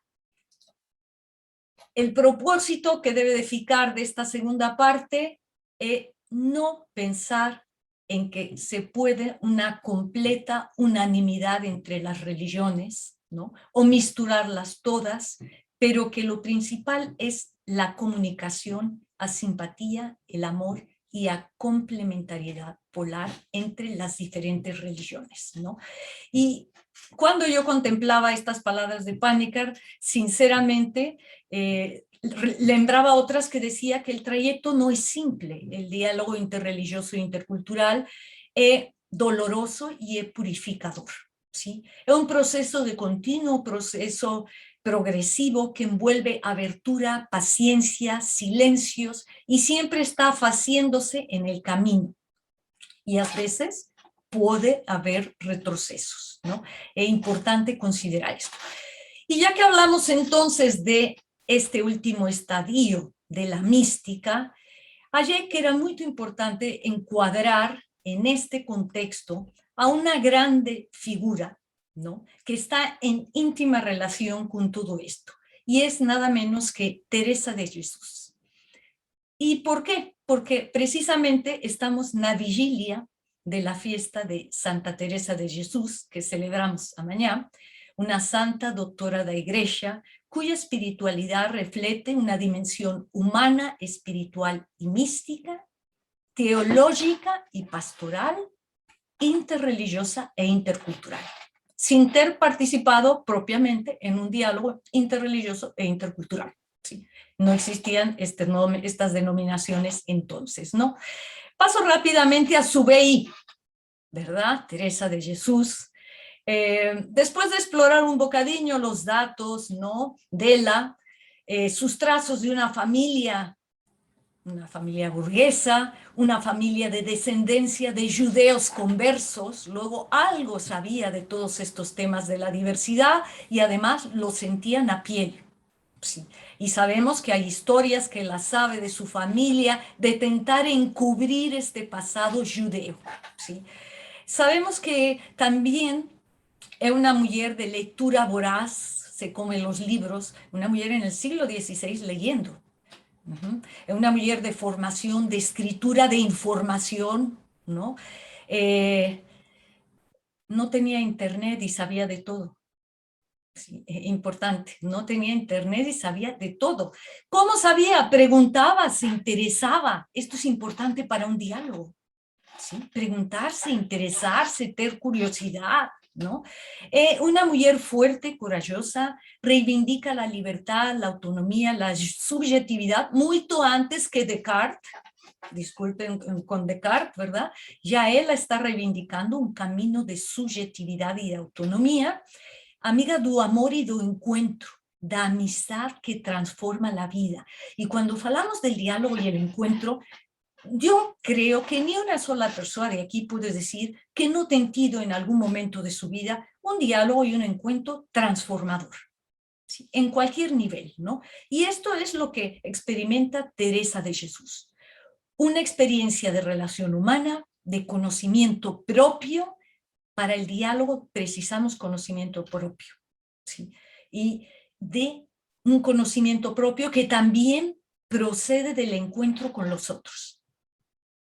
El propósito que debe de ficar de esta segunda parte es no pensar en que se puede una completa unanimidad entre las religiones, ¿no? O mezclarlas todas, pero que lo principal es la comunicación, a simpatía, el amor y a complementariedad polar entre las diferentes religiones, ¿no? Y cuando yo contemplaba estas palabras de Panikkar, sinceramente, lembraba otras que decía que el trayecto no es simple, el diálogo interreligioso e intercultural es doloroso y es purificador, ¿sí? Es un proceso de continuo proceso progresivo que envuelve abertura, paciencia, silencios y siempre está haciéndose en el camino. Y a veces puede haber retrocesos, ¿no? Es importante considerar esto. Y ya que hablamos entonces de este último estadio de la mística, hallé que era muy importante encuadrar en este contexto a una grande figura, ¿no? Que está en íntima relación con todo esto, y es nada menos que Teresa de Jesús. ¿Y por qué? Porque precisamente estamos en la vigilia de la fiesta de Santa Teresa de Jesús, que celebramos mañana, una santa doctora de la Iglesia, cuya espiritualidad refleja una dimensión humana, espiritual y mística, teológica y pastoral, interreligiosa e intercultural, sin ter participado propiamente en un diálogo interreligioso e intercultural. ¿Sí? No existían estas denominaciones entonces, ¿no? Paso rápidamente a su BI, ¿verdad? Teresa de Jesús. Después de explorar un bocadillo los datos, ¿no? De sus trazos de una familia burguesa, una familia de descendencia de judeos conversos, luego algo sabía de todos estos temas de la diversidad y además lo sentían a piel. Sí. Y sabemos que hay historias que la sabe de su familia de tentar encubrir este pasado judeo. ¿Sí? Sabemos que también es una mujer de lectura voraz, se come los libros, una mujer en el siglo XVI leyendo. Es una mujer de formación, de escritura, de información, ¿no? No tenía internet y sabía de todo. Sí, importante, no tenía internet y sabía de todo. ¿Cómo sabía? Preguntaba, se interesaba. Esto es importante para un diálogo. ¿Sí? Preguntarse, interesarse, tener curiosidad, ¿no? Una mujer fuerte, corajosa, reivindica la libertad, la autonomía, la subjetividad, mucho antes que Descartes. Disculpen con Descartes, ¿verdad? Ya él está reivindicando un camino de subjetividad y de autonomía. Amiga do amor y do encuentro, da amistad que transforma la vida. Y cuando hablamos del diálogo y el encuentro, yo creo que ni una sola persona de aquí puede decir que no ha tenido en algún momento de su vida un diálogo y un encuentro transformador, ¿sí? En cualquier nivel, ¿no? Y esto es lo que experimenta Teresa de Jesús. Una experiencia de relación humana, de conocimiento propio. Para el diálogo precisamos conocimiento propio, ¿sí? Y de un conocimiento propio que también procede del encuentro con los otros.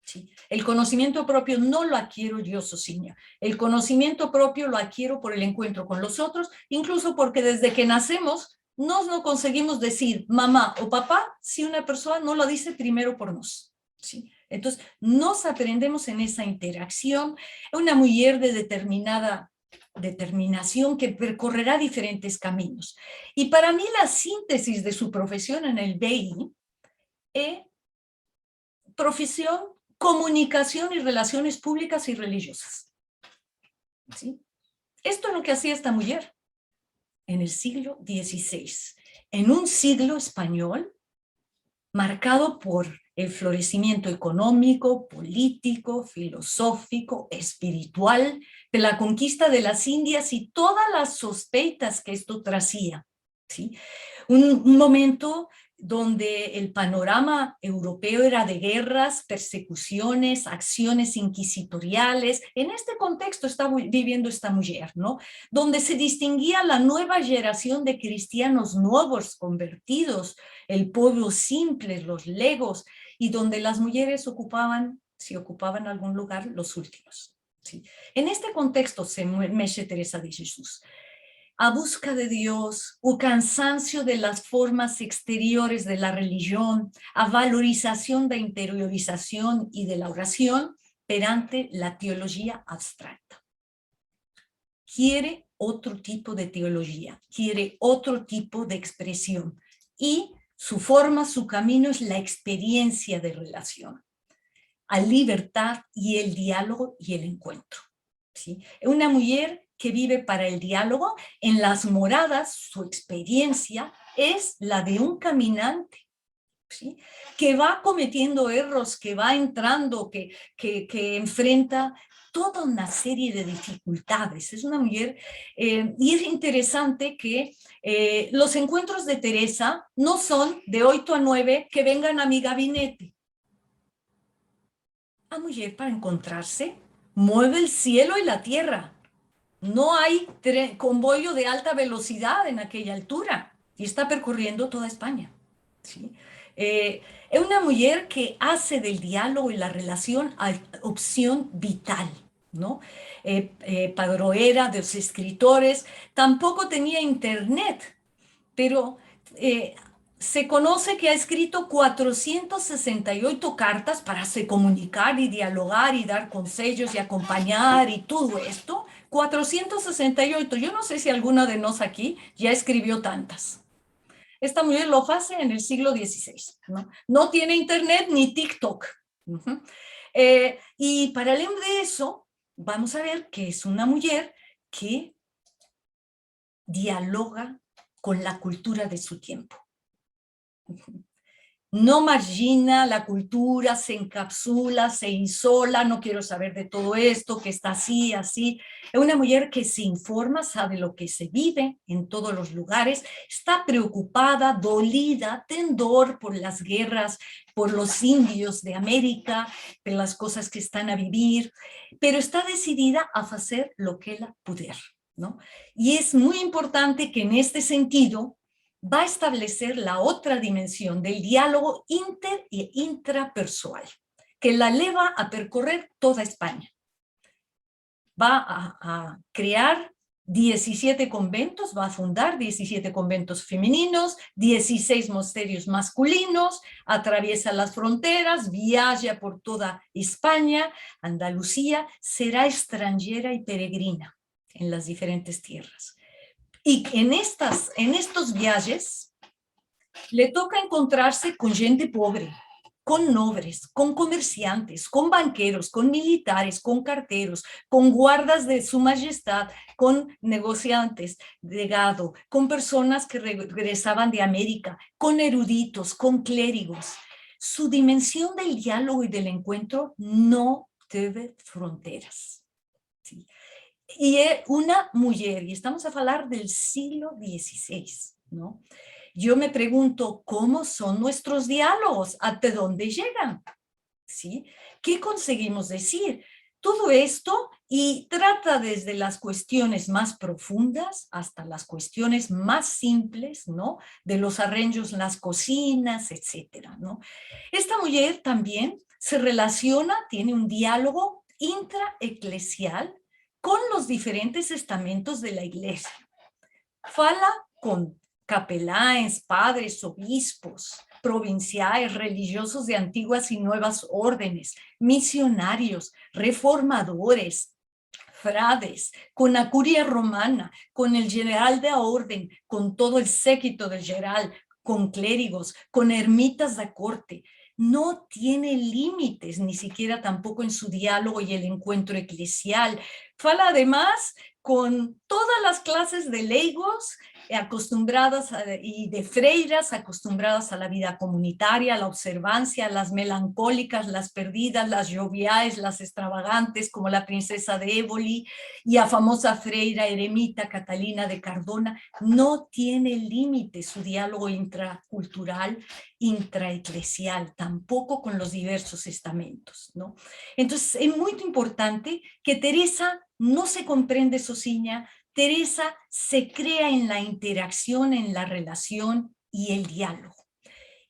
¿Sí? El conocimiento propio no lo adquiero yo, Sociña. El conocimiento propio lo adquiero por el encuentro con los otros, incluso porque desde que nacemos no conseguimos decir mamá o papá si una persona no lo dice primero por nos. ¿Sí? Entonces, nos aprendemos en esa interacción. Una mujer de determinada determinación que percorrerá diferentes caminos. Y para mí la síntesis de su profesión en el BI es profesión, comunicación y relaciones públicas y religiosas. ¿Sí? Esto es lo que hacía esta mujer en el siglo XVI, en un siglo español marcado por el florecimiento económico, político, filosófico, espiritual, de la conquista de las Indias y todas las sospechas que esto traía. ¿Sí? Un momento donde el panorama europeo era de guerras, persecuciones, acciones inquisitoriales. En este contexto está viviendo esta mujer, ¿no? Donde se distinguía la nueva generación de cristianos nuevos, convertidos, el pueblo simple, los legos, y donde las mujeres ocupaban, si ocupaban algún lugar, los últimos. ¿Sí? En este contexto se mexe Teresa de Jesús. A busca de Dios, o cansancio de las formas exteriores de la religión, a valorización de interiorización y de la oración perante la teología abstracta. Quiere otro tipo de teología, quiere otro tipo de expresión y su forma, su camino es la experiencia de relación, a libertad y el diálogo y el encuentro. ¿Sí? Una mujer que vive para el diálogo, en las moradas, su experiencia es la de un caminante, ¿sí? Que va cometiendo errores, que va entrando, que enfrenta toda una serie de dificultades. Es una mujer, y es interesante que los encuentros de Teresa no son de 8 a 9 que vengan a mi gabinete. La mujer para encontrarse mueve el cielo y la tierra. No hay convoyo de alta velocidad en aquella altura y está percorriendo toda España. ¿Sí? Es una mujer que hace del diálogo y la relación opción vital, ¿no? Padroera de los escritores, tampoco tenía internet, pero Se conoce que ha escrito 468 cartas para se comunicar y dialogar y dar consejos y acompañar y todo esto. 468. Yo no sé si alguna de nos aquí ya escribió tantas. Esta mujer lo hace en el siglo XVI, ¿no? No tiene internet ni TikTok. Y paralelo de eso, vamos a ver que es una mujer que dialoga con la cultura de su tiempo. No margina la cultura, se encapsula, se isola, no quiero saber de todo esto, que está así, así. Es una mujer que se informa, sabe lo que se vive en todos los lugares, está preocupada, dolida, tendor por las guerras, por los indios de América, por las cosas que están a vivir, pero está decidida a hacer lo que ella puder, ¿no? Y es muy importante que en este sentido va a establecer la otra dimensión del diálogo inter e intrapersonal, que la lleva a percorrer toda España. Va a crear 17 conventos, va a fundar 17 conventos femeninos, 16 monasterios masculinos, atraviesa las fronteras, viaja por toda España, Andalucía, será extranjera y peregrina en las diferentes tierras. Y en estos viajes le toca encontrarse con gente pobre, con nobles, con comerciantes, con banqueros, con militares, con carteros, con guardas de su majestad, con negociantes de gado, con personas que regresaban de América, con eruditos, con clérigos. Su dimensión del diálogo y del encuentro no tiene fronteras. ¿Sí? Y es una mujer, y estamos a hablar del siglo XVI, ¿no? Yo me pregunto, ¿cómo son nuestros diálogos? ¿Hasta dónde llegan? ¿Sí? ¿Qué conseguimos decir? Todo esto y trata desde las cuestiones más profundas hasta las cuestiones más simples, ¿no? De los arreglos, las cocinas, etcétera, ¿no? Esta mujer también se relaciona, tiene un diálogo intraeclesial con los diferentes estamentos de la iglesia. Fala con capelanes, padres, obispos, provinciales, religiosos de antiguas y nuevas órdenes, misionarios, reformadores, frades, con la curia romana, con el general de la orden, con todo el séquito del general, con clérigos, con ermitas de corte. No tiene límites, ni siquiera tampoco en su diálogo y el encuentro eclesial. Fala además con todas las clases de leigos acostumbradas y de freiras acostumbradas a la vida comunitaria, a la observancia, las melancólicas, las perdidas, las joviales, las extravagantes, como la princesa de Éboli y a famosa freira eremita Catalina de Cardona. No tiene límite su diálogo intracultural, intraeclesial, tampoco con los diversos estamentos, ¿no? Entonces es muy importante que Teresa no se comprende sozinha. Teresa se crea en la interacción, en la relación y el diálogo.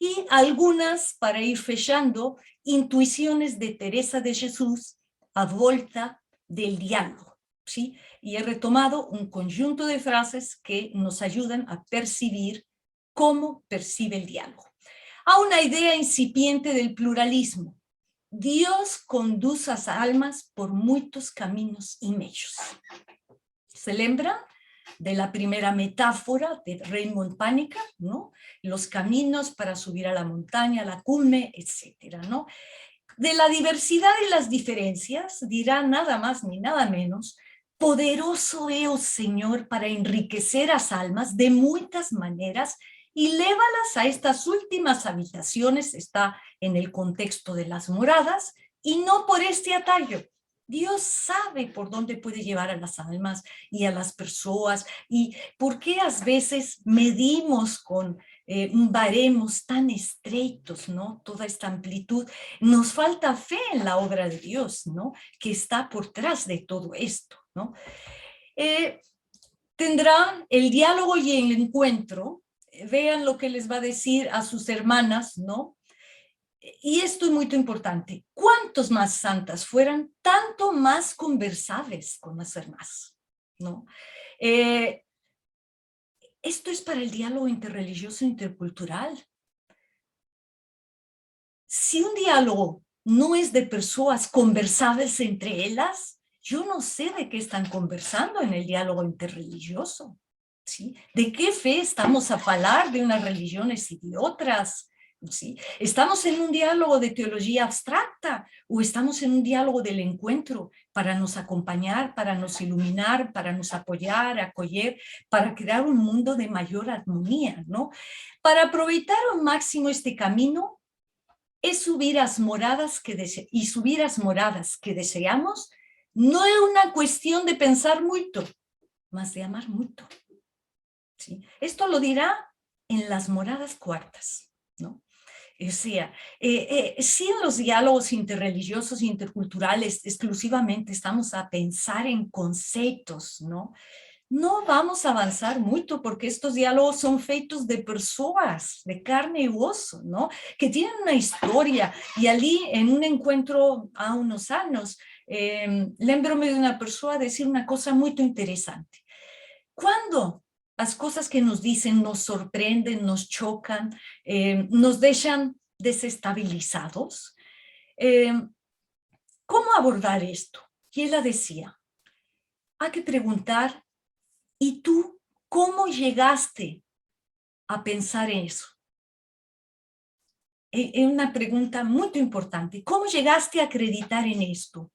Y algunas, para ir fechando, intuiciones de Teresa de Jesús a vuelta del diálogo, ¿sí? Y he retomado un conjunto de frases que nos ayudan a percibir cómo percibe el diálogo. A una idea incipiente del pluralismo. Dios conduce a las almas por muchos caminos y medios. ¿Se lembra de la primera metáfora de Raymond Panica, ¿no? Los caminos para subir a la montaña, a la cumbre, etcétera, ¿no? De la diversidad y las diferencias dirá nada más ni nada menos: poderoso es el Señor para enriquecer a las almas de muchas maneras y lévalas a estas últimas habitaciones, está en el contexto de las moradas, y no por este atallo. Dios sabe por dónde puede llevar a las almas y a las personas, y por qué a veces medimos con baremos tan estrechos, ¿no? Toda esta amplitud. Nos falta fe en la obra de Dios, ¿no? Que está por detrás de todo esto, ¿no? Tendrán el diálogo y el encuentro. Vean lo que les va a decir a sus hermanas, ¿no? Y esto es muy importante. Cuantos más santas fueran, tanto más conversables con las hermanas, ¿no? esto es para el diálogo interreligioso e intercultural. Si un diálogo no es de personas conversables entre ellas, yo no sé de qué están conversando en el diálogo interreligioso. ¿Sí? ¿De qué fe estamos a hablar de unas religiones y de otras? ¿Sí? ¿Estamos en un diálogo de teología abstracta o estamos en un diálogo del encuentro para nos acompañar, para nos iluminar, para nos apoyar, acoger, para crear un mundo de mayor armonía, ¿no? Para aprovechar al máximo este camino, es subir as moradas que deseamos, no es una cuestión de pensar mucho, mas de amar mucho. ¿Sí? Esto lo dirá en las moradas cuartas, ¿no? O sea, si en los diálogos interreligiosos e interculturales exclusivamente estamos a pensar en conceptos, ¿no? No vamos a avanzar mucho porque estos diálogos son feitos de personas, de carne y hueso, ¿no? Que tienen una historia. Y allí, en un encuentro há unos años, lembro-me de una persona decir una cosa muy interesante. Cuando las cosas que nos dicen nos sorprenden, nos chocan, nos dejan desestabilizados, ¿cómo abordar esto? Y ella decía, hay que preguntar, ¿y tú cómo llegaste a pensar en eso? Es una pregunta muy importante. ¿Cómo llegaste a acreditar en esto?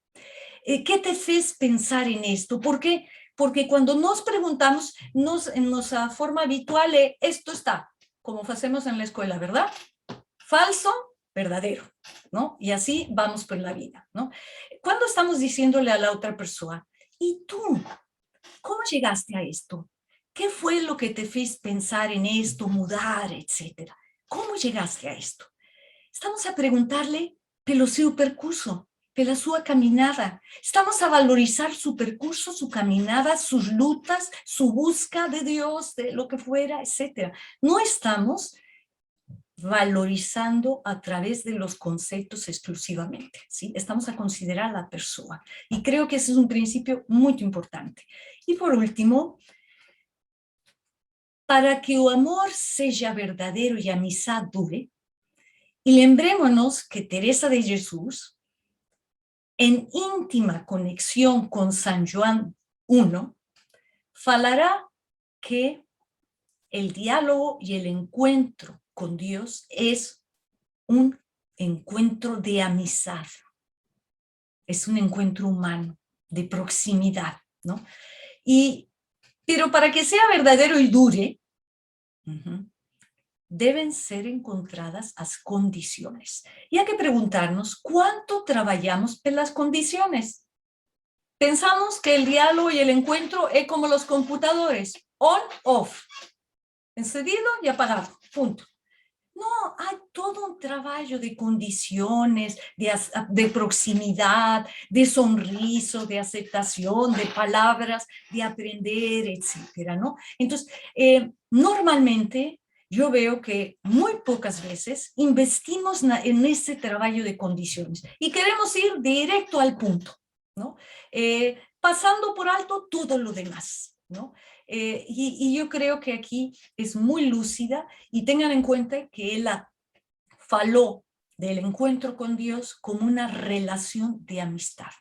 ¿Qué te fez pensar en esto? ¿Por qué? Porque cuando nos preguntamos, en nuestra forma habitual, esto está, como hacemos en la escuela, ¿verdad? Falso, verdadero, ¿no? Y así vamos por la vida, ¿no? Cuando estamos diciéndole a la otra persona, ¿y tú cómo llegaste a esto? ¿Qué fue lo que te fez pensar en esto, mudar, etcétera? ¿Cómo llegaste a esto? Estamos a preguntarle pelo seu percurso, pela sua caminada. Estamos a valorizar su percurso, su caminada, sus lutas, su busca de Dios, de lo que fuera, etcétera. No estamos valorizando a través de los conceptos exclusivamente, ¿sí? Estamos a considerar a la persona. Y creo que ese es un principio muy importante. Y por último, para que o amor seja verdadeiro e a amizade dure, y lembrémonos que Teresa de Jesús, en íntima conexión con San Juan I, falará que el diálogo y el encuentro con Dios es un encuentro de amistad, es un encuentro humano, de proximidad, ¿no? Pero para que sea verdadero y dure, deben ser encontradas las condiciones. Y hay que preguntarnos, ¿cuánto trabajamos por las condiciones? Pensamos que el diálogo y el encuentro es como los computadores, on, off, encendido y apagado, punto. No, hay todo un trabajo de condiciones, de proximidad, de sonriso, de aceptación, de palabras, de aprender, etcétera, ¿no? Entonces, normalmente yo veo que muy pocas veces investimos en ese trabajo de condiciones y queremos ir directo al punto, ¿no? Pasando por alto todo lo demás, ¿no? Y yo creo que aquí es muy lúcida y tengan en cuenta que ella faló del encuentro con Dios como una relación de amistad,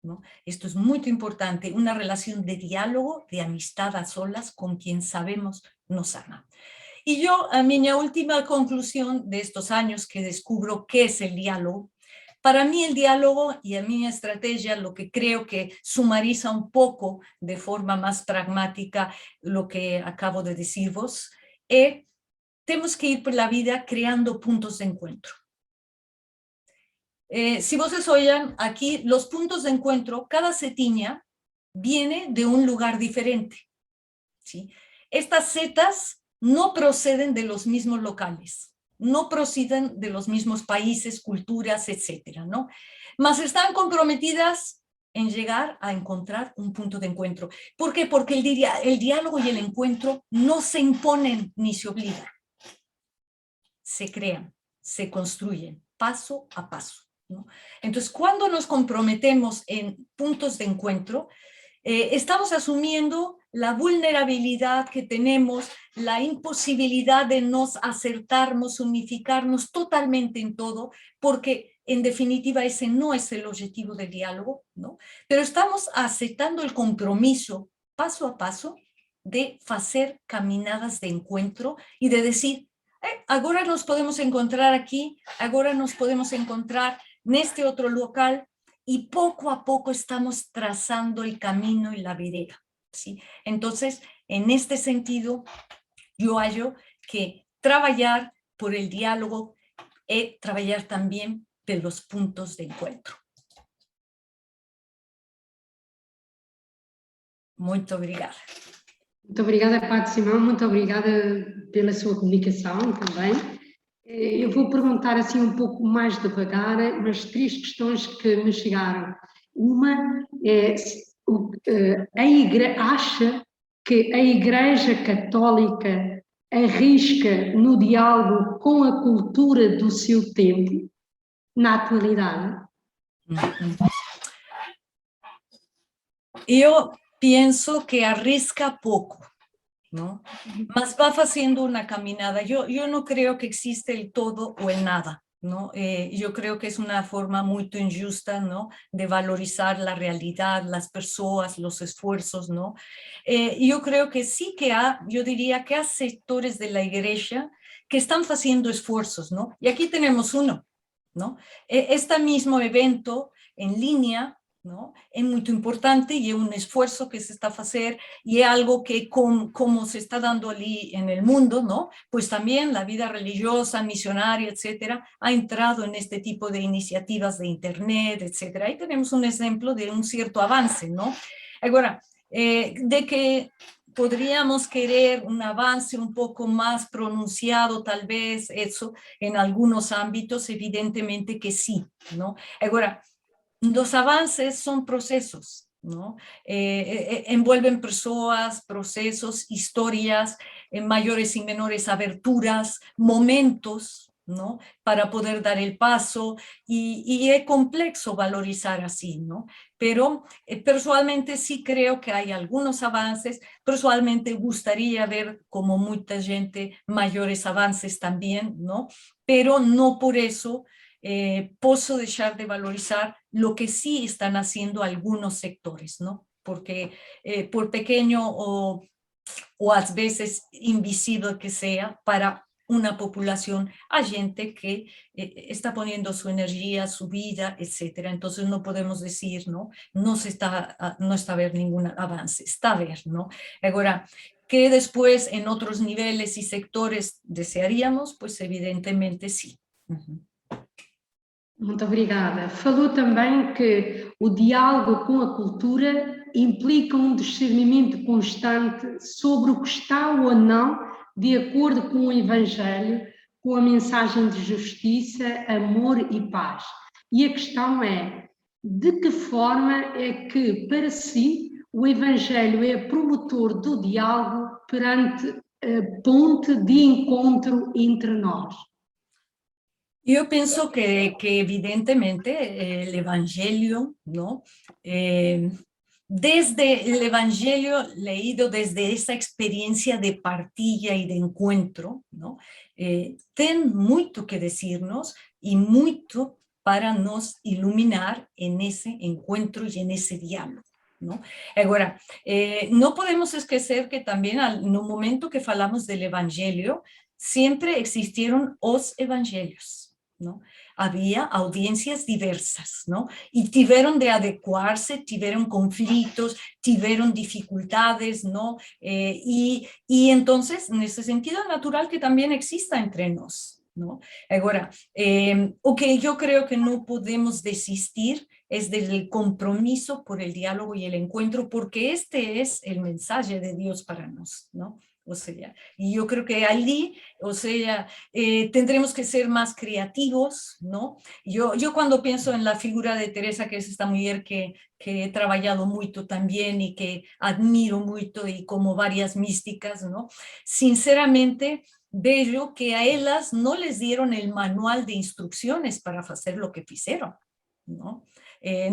¿no? Esto es muy importante, una relación de diálogo, de amistad a solas con quien sabemos nos ama. Y yo, a mi última conclusión de estos años que descubro qué es el diálogo, para mí el diálogo y a mi estrategia, lo que creo que sumariza un poco de forma más pragmática lo que acabo de decir vos, es tenemos que ir por la vida creando puntos de encuentro. Si vos oigan, aquí los puntos de encuentro, cada setiña viene de un lugar diferente, ¿sí? Estas setas no proceden de los mismos locales, no proceden de los mismos países, culturas, etcétera, ¿no? Mas están comprometidas en llegar a encontrar un punto de encuentro. ¿Por qué? Porque el diálogo y el encuentro no se imponen ni se obligan. Se crean, se construyen paso a paso, ¿no? Entonces, cuando nos comprometemos en puntos de encuentro, estamos asumiendo la vulnerabilidad que tenemos, la imposibilidad de nos acertarnos, unificarnos totalmente en todo, porque en definitiva ese no es el objetivo del diálogo, ¿no? Pero estamos aceptando el compromiso paso a paso de hacer caminadas de encuentro y de decir, ahora nos podemos encontrar aquí, ahora nos podemos encontrar en este otro local, y poco a poco estamos trazando el camino y la vereda, ¿sí? Entonces, en este sentido, yo hallo que trabajar por el diálogo es trabajar también de los puntos de encuentro. Muito obrigada. Muito obrigada, Padre Simão, muito obrigada pela sua comunicação também. Eu vou perguntar assim um pouco mais devagar umas 3 questões que me chegaram. Uma é, acha que a Igreja Católica arrisca no diálogo com a cultura do seu tempo, na atualidade? Eu pienso que arrisca poco, ¿no? Mas va haciendo una caminada. Yo no creo que existe el todo o el nada, ¿no? Yo creo que es una forma muy injusta, ¿no? De valorizar la realidad, las personas, los esfuerzos, ¿no? Yo creo que sí que yo diría que hay sectores de la iglesia que están haciendo esfuerzos, ¿no? Y aquí tenemos uno, ¿no? Este mismo evento en línea, ¿no? Es muy importante y es un esfuerzo que se está a hacer y es algo que como se está dando allí en el mundo, ¿no? Pues también la vida religiosa, misionaria, etcétera, ha entrado en este tipo de iniciativas de internet, etcétera. Ahí tenemos un ejemplo de un cierto avance, ¿no? Ahora, de que podríamos querer un avance un poco más pronunciado, tal vez, eso, en algunos ámbitos, evidentemente que sí, ¿no? Ahora, los avances son procesos, ¿no? Envuelven personas, procesos, historias, mayores y menores aberturas, momentos, ¿no? Para poder dar el paso, y es complejo valorizar así, ¿no? Pero personalmente sí creo que hay algunos avances, personalmente gustaría ver, como mucha gente, mayores avances también, ¿no? Pero no por eso puedo dejar de valorizar lo que sí están haciendo algunos sectores, ¿no? Porque por pequeño o a veces invisible que sea, para una población, hay gente que está poniendo su energía, su vida, etcétera. Entonces no podemos decir, ¿no? No está a ver ningún avance, está a ver, ¿no? Ahora, que después en otros niveles y sectores desearíamos, pues evidentemente sí. Muito obrigada. Falou também que o diálogo com a cultura implica um discernimento constante sobre o que está ou não de acordo com o Evangelho, com a mensagem de justiça, amor e paz. E a questão é, de que forma é que, para si, o Evangelho é promotor do diálogo perante a ponte de encontro entre nós? Yo pienso que evidentemente el Evangelio, ¿no? Desde el Evangelio leído desde esa experiencia de partida y de encuentro, ¿no? Ten mucho que decirnos y mucho para nos iluminar en ese encuentro y en ese diálogo, ¿no? Ahora, no podemos esquecer que también en un momento que falamos del Evangelio, siempre existieron os evangelios, ¿no? Había audiencias diversas, ¿no? Y tuvieron de adecuarse, tuvieron conflictos, tuvieron dificultades, ¿no? Y entonces, en ese sentido, es natural que también exista entre nos, ¿no? Ahora, o que yo creo que no podemos desistir es del compromiso por el diálogo y el encuentro, porque este es el mensaje de Dios para nosotros, ¿no? O sea, y yo creo que allí, o sea, tendremos que ser más creativos, ¿no? Yo cuando pienso en la figura de Teresa, que es esta mujer que he trabajado mucho también y que admiro mucho, y como varias místicas, ¿no? Sinceramente, veo que a ellas no les dieron el manual de instrucciones para hacer lo que hicieron, ¿no?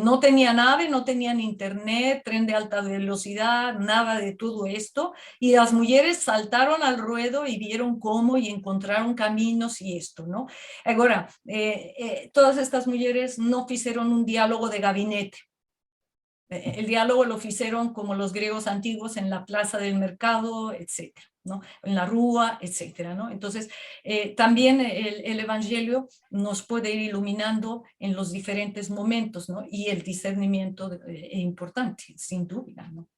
No tenía nave, no tenían internet, tren de alta velocidad, nada de todo esto, y las mujeres saltaron al ruedo y vieron cómo y encontraron caminos y esto, ¿no? Ahora, todas estas mujeres no hicieron un diálogo de gabinete. El diálogo lo hicieron como los griegos antiguos en la plaza del mercado, etcétera, ¿no? En la rúa, etcétera, ¿no? Entonces, también el Evangelio nos puede ir iluminando en los diferentes momentos, ¿no? Y el discernimiento es importante, sin duda, ¿no?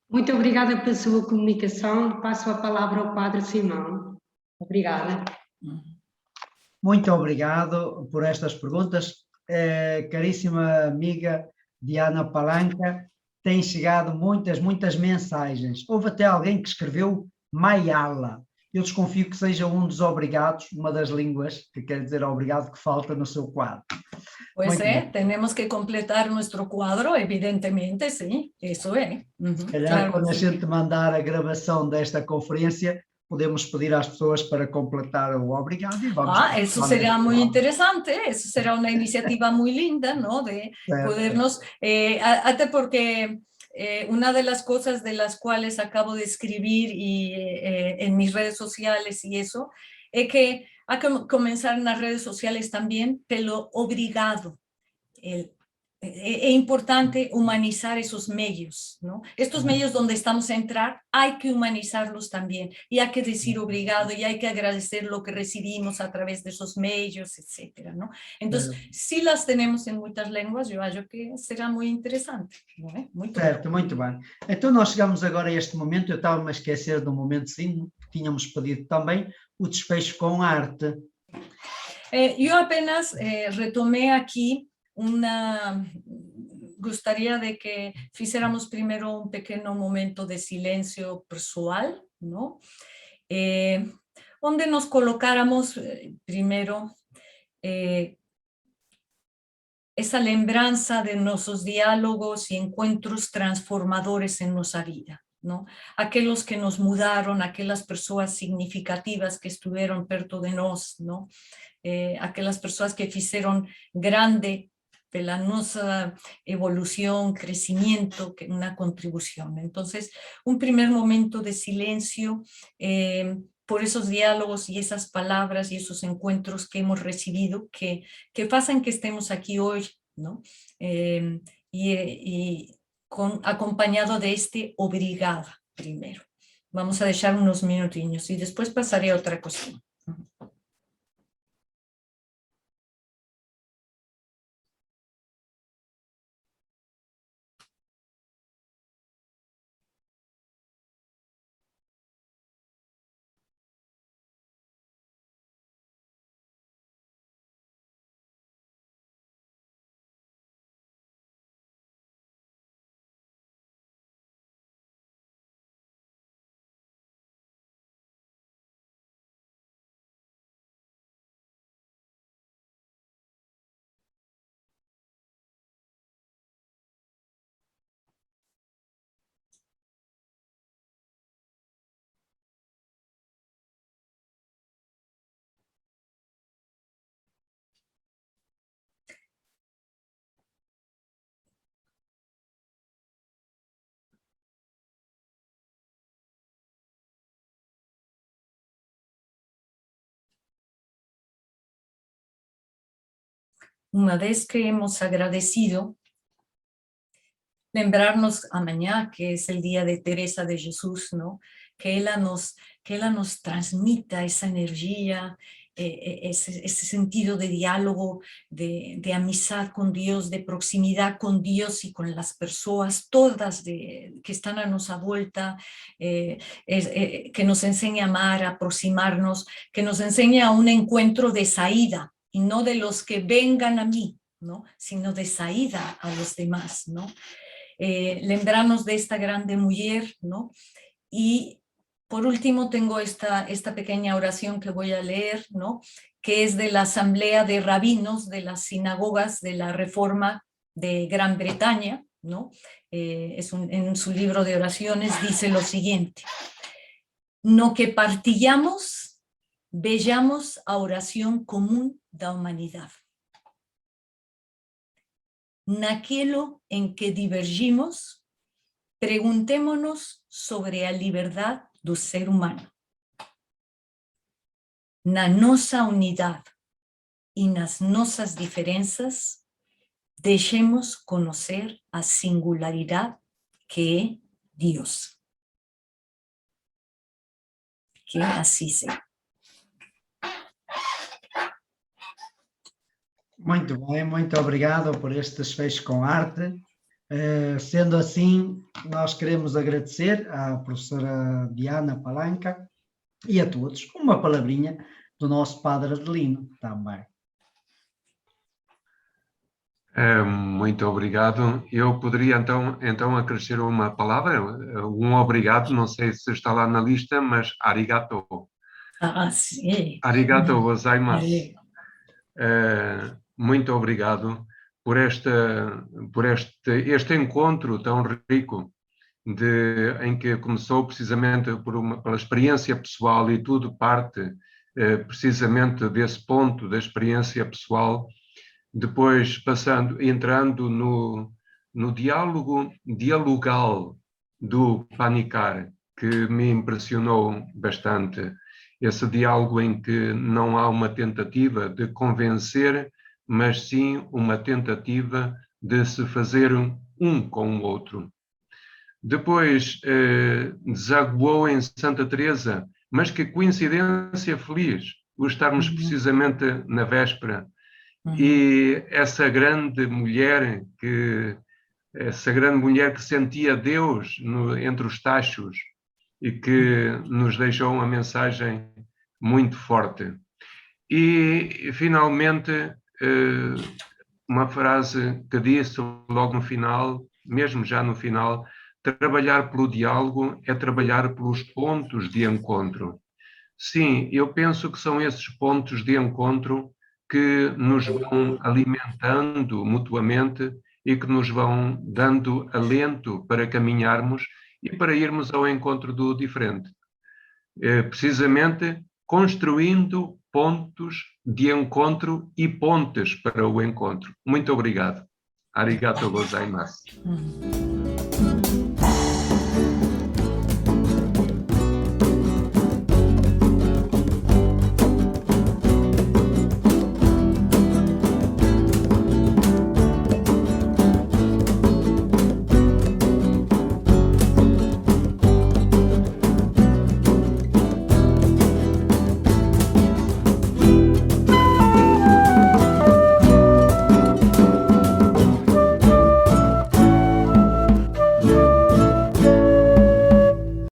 Muito obrigada pela sua comunicação. Passo a palavra ao Padre Simão. Obrigada. Muito obrigado por estas perguntas. Caríssima amiga Diana Palanca, tem chegado muitas mensagens. Houve até alguém que escreveu Mayala. Eu desconfio que seja um dos obrigados, uma das línguas que quer dizer obrigado, que falta no seu quadro. Pues tenemos que completar nuestro cuadro, evidentemente, sí, eso es. Se calhar, quando a gente mandar a gravação desta conferência, podemos pedir às pessoas para completar o obrigado y vamos. Eso será muy interesante, eso será una iniciativa muy linda, ¿no? De podernos, hasta porque una de las cosas de las cuales acabo de escribir y en mis redes sociales y eso, es que hay que comenzar en las redes sociales también, pero obrigado. Es importante humanizar esos medios, ¿no? Estos medios donde estamos a entrar, hay que humanizarlos también, y hay que decir obrigado, y hay que agradecer lo que recibimos a través de esos medios, etcétera, ¿no? Entonces, si las tenemos en muchas lenguas, yo acho que será muy interesante, ¿no? Certo, muito bem. Então nós chegamos agora a este momento, eu estava-me a esquecer de um momento sim, que tínhamos pedido também, o despecho com arte. Yo apenas retomé aquí gustaría de que hiciéramos primero un pequeño momento de silencio personal, ¿no? Donde nos colocáramos primero esa lembranza de nuestros diálogos y encuentros transformadores en nuestra vida, ¿no? Aquellos que nos mudaron, aquellas personas significativas que estuvieron perto de nos, ¿no? Aquellas personas que hicieron grande de la nuestra evolución, crecimiento, una contribución. Entonces, un primer momento de silencio por esos diálogos y esas palabras y esos encuentros que hemos recibido, que pasan que estemos aquí hoy, ¿no? Acompañado de este obrigada primero. Vamos a dejar unos minutinhos y después pasaré a otra cuestión. Una vez que hemos agradecido, lembrarnos a mañana, que es el día de Teresa de Jesús, ¿no? Que ella nos transmita esa energía, ese sentido de diálogo, de amistad con Dios, de proximidad con Dios y con las personas, todas que están a nuestra vuelta, que nos enseñe a amar, a aproximarnos, que nos enseñe a un encuentro de salida, y no de los que vengan a mí, ¿no? Sino de salida a los demás, ¿no? Lembrarnos de esta grande mujer, ¿no? Y por último tengo esta pequeña oración que voy a leer, ¿no? Que es de la Asamblea de Rabinos de las Sinagogas de la Reforma de Gran Bretaña, ¿no? En su libro de oraciones dice lo siguiente: no que partillamos, vellamos a oración común da humanidad. naquilo em que divergimos, preguntémonos sobre a liberdade do ser humano. Na nossa unidade e nas nossas diferenças, deixemos conhecer a singularidade que é Deus. Que assim seja. Muito bem, muito obrigado por este desfecho com arte. Sendo assim, nós queremos agradecer à professora Diana Palanca e a todos uma palavrinha do nosso padre Adelino também. Muito obrigado. Eu poderia então acrescer uma palavra, um obrigado, não sei se está lá na lista, mas arigato. Sim. Arigato gozaimasu. Muito obrigado por este encontro tão rico em que começou precisamente pela experiência pessoal e tudo parte precisamente desse ponto da experiência pessoal, depois entrando no dialogal do Panikkar, que me impressionou bastante. Esse diálogo em que não há uma tentativa de convencer, mas sim uma tentativa de se fazer um com o outro. Depois desaguou em Santa Teresa, mas que coincidência feliz o estarmos precisamente na véspera. E essa grande mulher que sentia Deus entre os tachos e que nos deixou uma mensagem muito forte. E, finalmente, uma frase que disse logo no final, mesmo já no final: trabalhar pelo diálogo é trabalhar pelos pontos de encontro. Sim, eu penso que são esses pontos de encontro que nos vão alimentando mutuamente e que nos vão dando alento para caminharmos e para irmos ao encontro do diferente. Precisamente construindo pontos de encontro e pontes para o encontro. Muito obrigado. Arigatou gozaimasu.